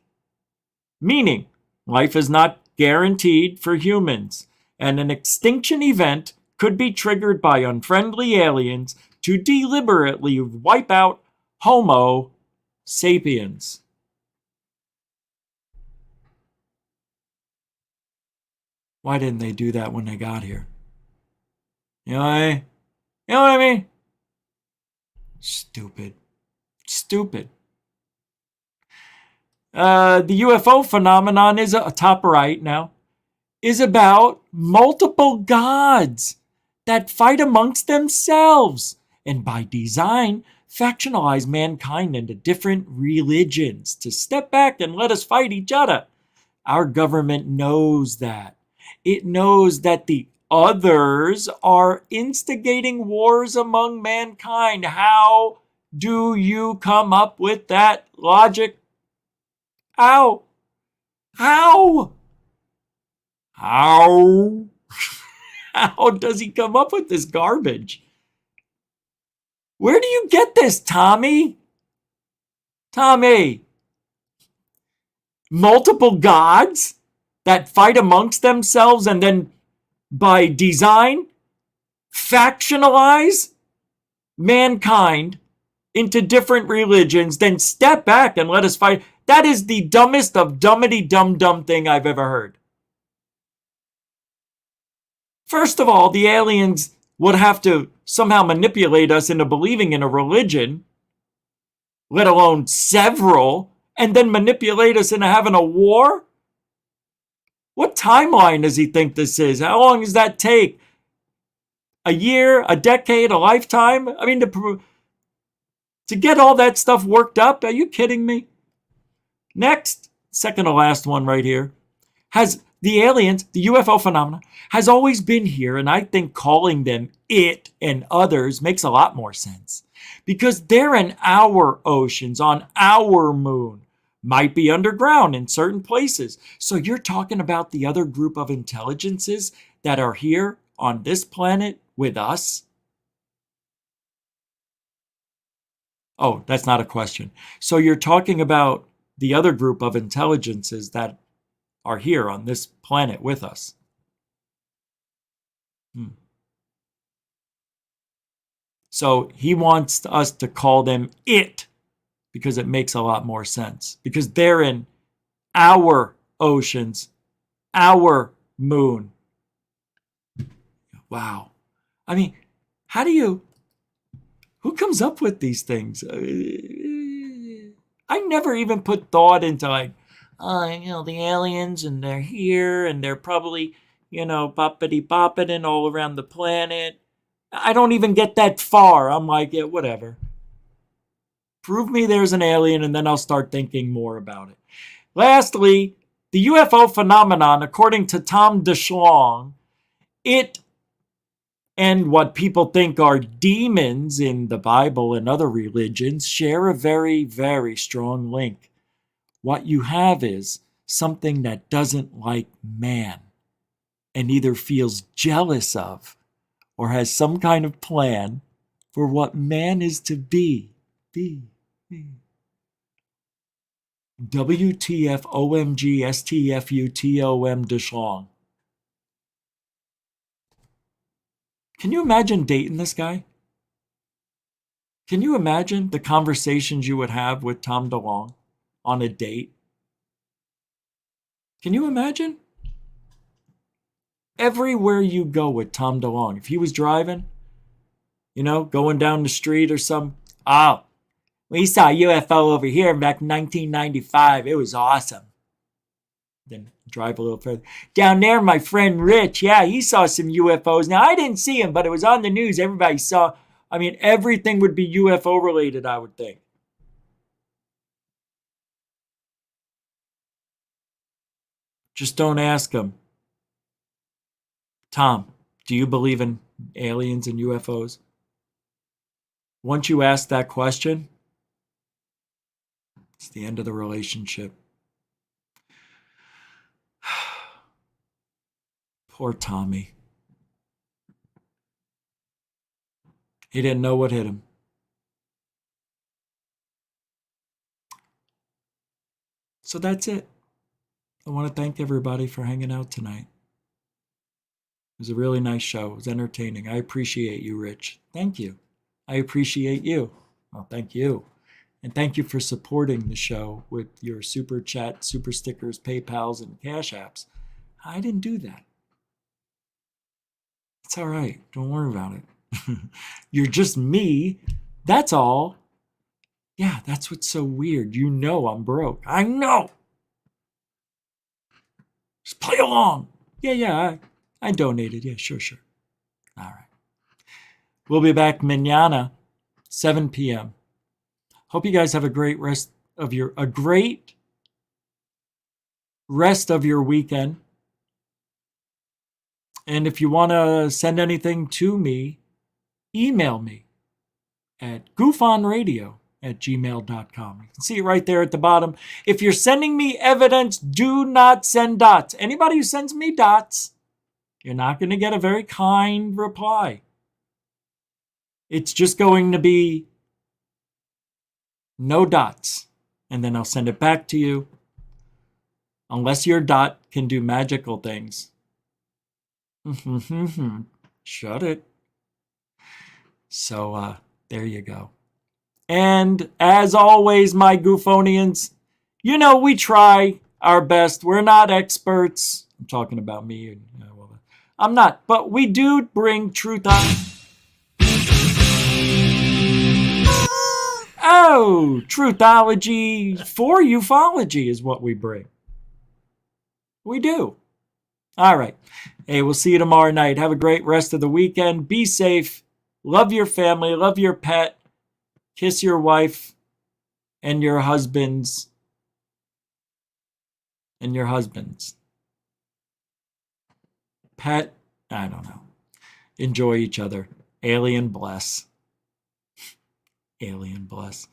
Meaning, life is not guaranteed for humans, and an extinction event could be triggered by unfriendly aliens to deliberately wipe out Homo sapiens. Why didn't they do that when they got here? You know what I mean? Stupid. The UFO phenomenon is top right now, is about multiple gods that fight amongst themselves and by design factionalize mankind into different religions to step back and let us fight each other. Our government knows that. It knows that the others are instigating wars among mankind. How do you come up with that logic? How? How does he come up with this garbage? Where do you get this, Tommy? Multiple gods that fight amongst themselves and then by design factionalize mankind into different religions, then step back and let us fight. That is the dumbest of dummity dumb thing I've ever heard. First of all, the aliens would have to somehow manipulate us into believing in a religion, let alone several, and then manipulate us into having a war? What timeline does he think this is? How long does that take? A year, a decade, a lifetime? I mean, to get all that stuff worked up? Are you kidding me? Next, second to last one right here, has the aliens, the UFO phenomena, has always been here, and I think calling them it and others makes a lot more sense. Because they're in our oceans, on our moon, might be underground in certain places. So you're talking about the other group of intelligences that are here on this planet with us? Oh, that's not a question. So you're talking about the other group of intelligences that are here on this planet with us. So he wants us to call them it because it makes a lot more sense. Because they're in our oceans, our moon. Wow. I mean, who comes up with these things? I never even put thought into the aliens and they're here and they're probably, boppity-bopping all around the planet. I don't even get that far. I'm like, yeah, whatever. Prove me there's an alien and then I'll start thinking more about it. Lastly, the UFO phenomenon, according to Tom Delong, it and what people think are demons in the Bible and other religions share a very, very strong link. What you have is something that doesn't like man and either feels jealous of or has some kind of plan for what man is to be. WTF OMG STFUTOM Delong. Can you imagine dating this guy? Can you imagine the conversations you would have with Tom Delong on a date? Can you imagine? Everywhere you go with Tom DeLong, if he was driving, going down the street or some, oh, we saw a UFO over here back in 1995. It was awesome. Then drive a little further. Down there, my friend Rich, yeah, he saw some UFOs. Now, I didn't see him, but it was on the news. Everybody saw. I mean, everything would be UFO related, I would think. Just don't ask him. Tom, do you believe in aliens and UFOs? Once you ask that question, it's the end of the relationship. Poor Tommy. He didn't know what hit him. So that's it. I want to thank everybody for hanging out tonight. It was a really nice show. It was entertaining. I appreciate you, Rich. Thank you. I appreciate you. Well, thank you. And thank you for supporting the show with your super chat, super stickers, PayPals, and Cash Apps. I didn't do that. It's all right. Don't worry about it. You're just me. That's all. Yeah, that's what's so weird. You know I'm broke. I know. Just play along. Yeah, I donated. Yeah, sure. All right. We'll be back mañana, 7 p.m. Hope you guys have a great rest of your weekend. And if you want to send anything to me, email me at goofonradio@gmail.com. You can see it right there at the bottom. If you're sending me evidence, do not send dots. Anybody who sends me dots, you're not going to get a very kind reply. It's just going to be no dots. And then I'll send it back to you. Unless your dot can do magical things. Shut it. So, there you go. And as always, my Goofonians, we try our best. We're not experts. I'm talking about me. I'm not. But we do bring truth on. Oh, truthology for ufology is what we bring. We do. All right. Hey, we'll see you tomorrow night. Have a great rest of the weekend. Be safe. Love your family. Love your pet. Kiss your wife and your husbands. And your husbands. Pet, I don't know. Enjoy each other. Alien bless. Alien bless.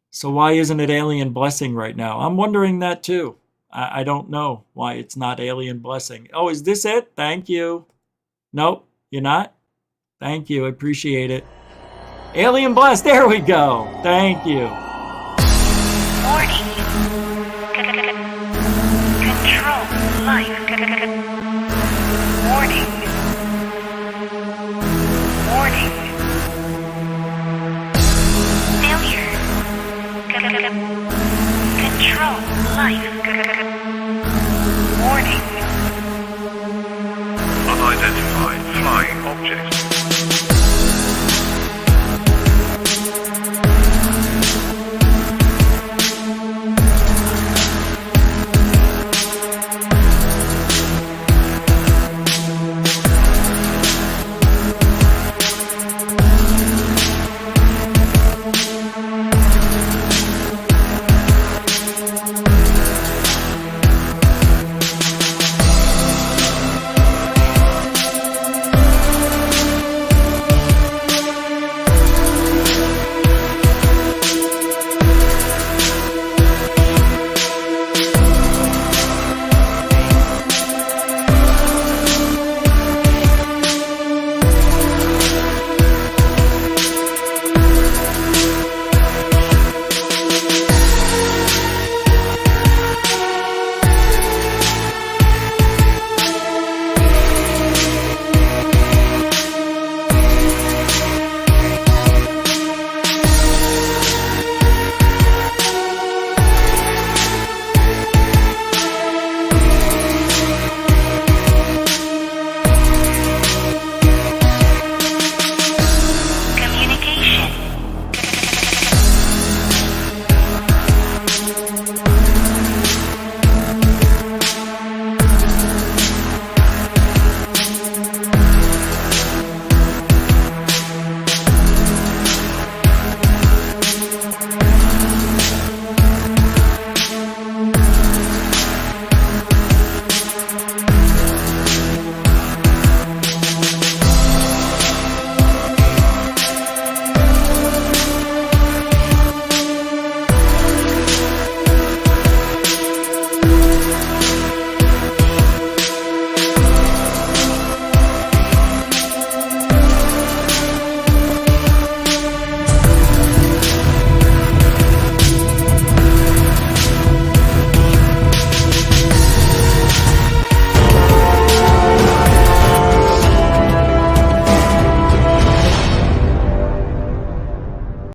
So why isn't it alien blessing right now? I'm wondering that too. I don't know why it's not alien blessing. Oh, is this it? Thank you. Nope, you're not? Thank you. I appreciate it. Alien bless. There we go. Thank you. Warning. Control life. Warning. Warning. Failure. Control life. Warning. Unidentified flying object.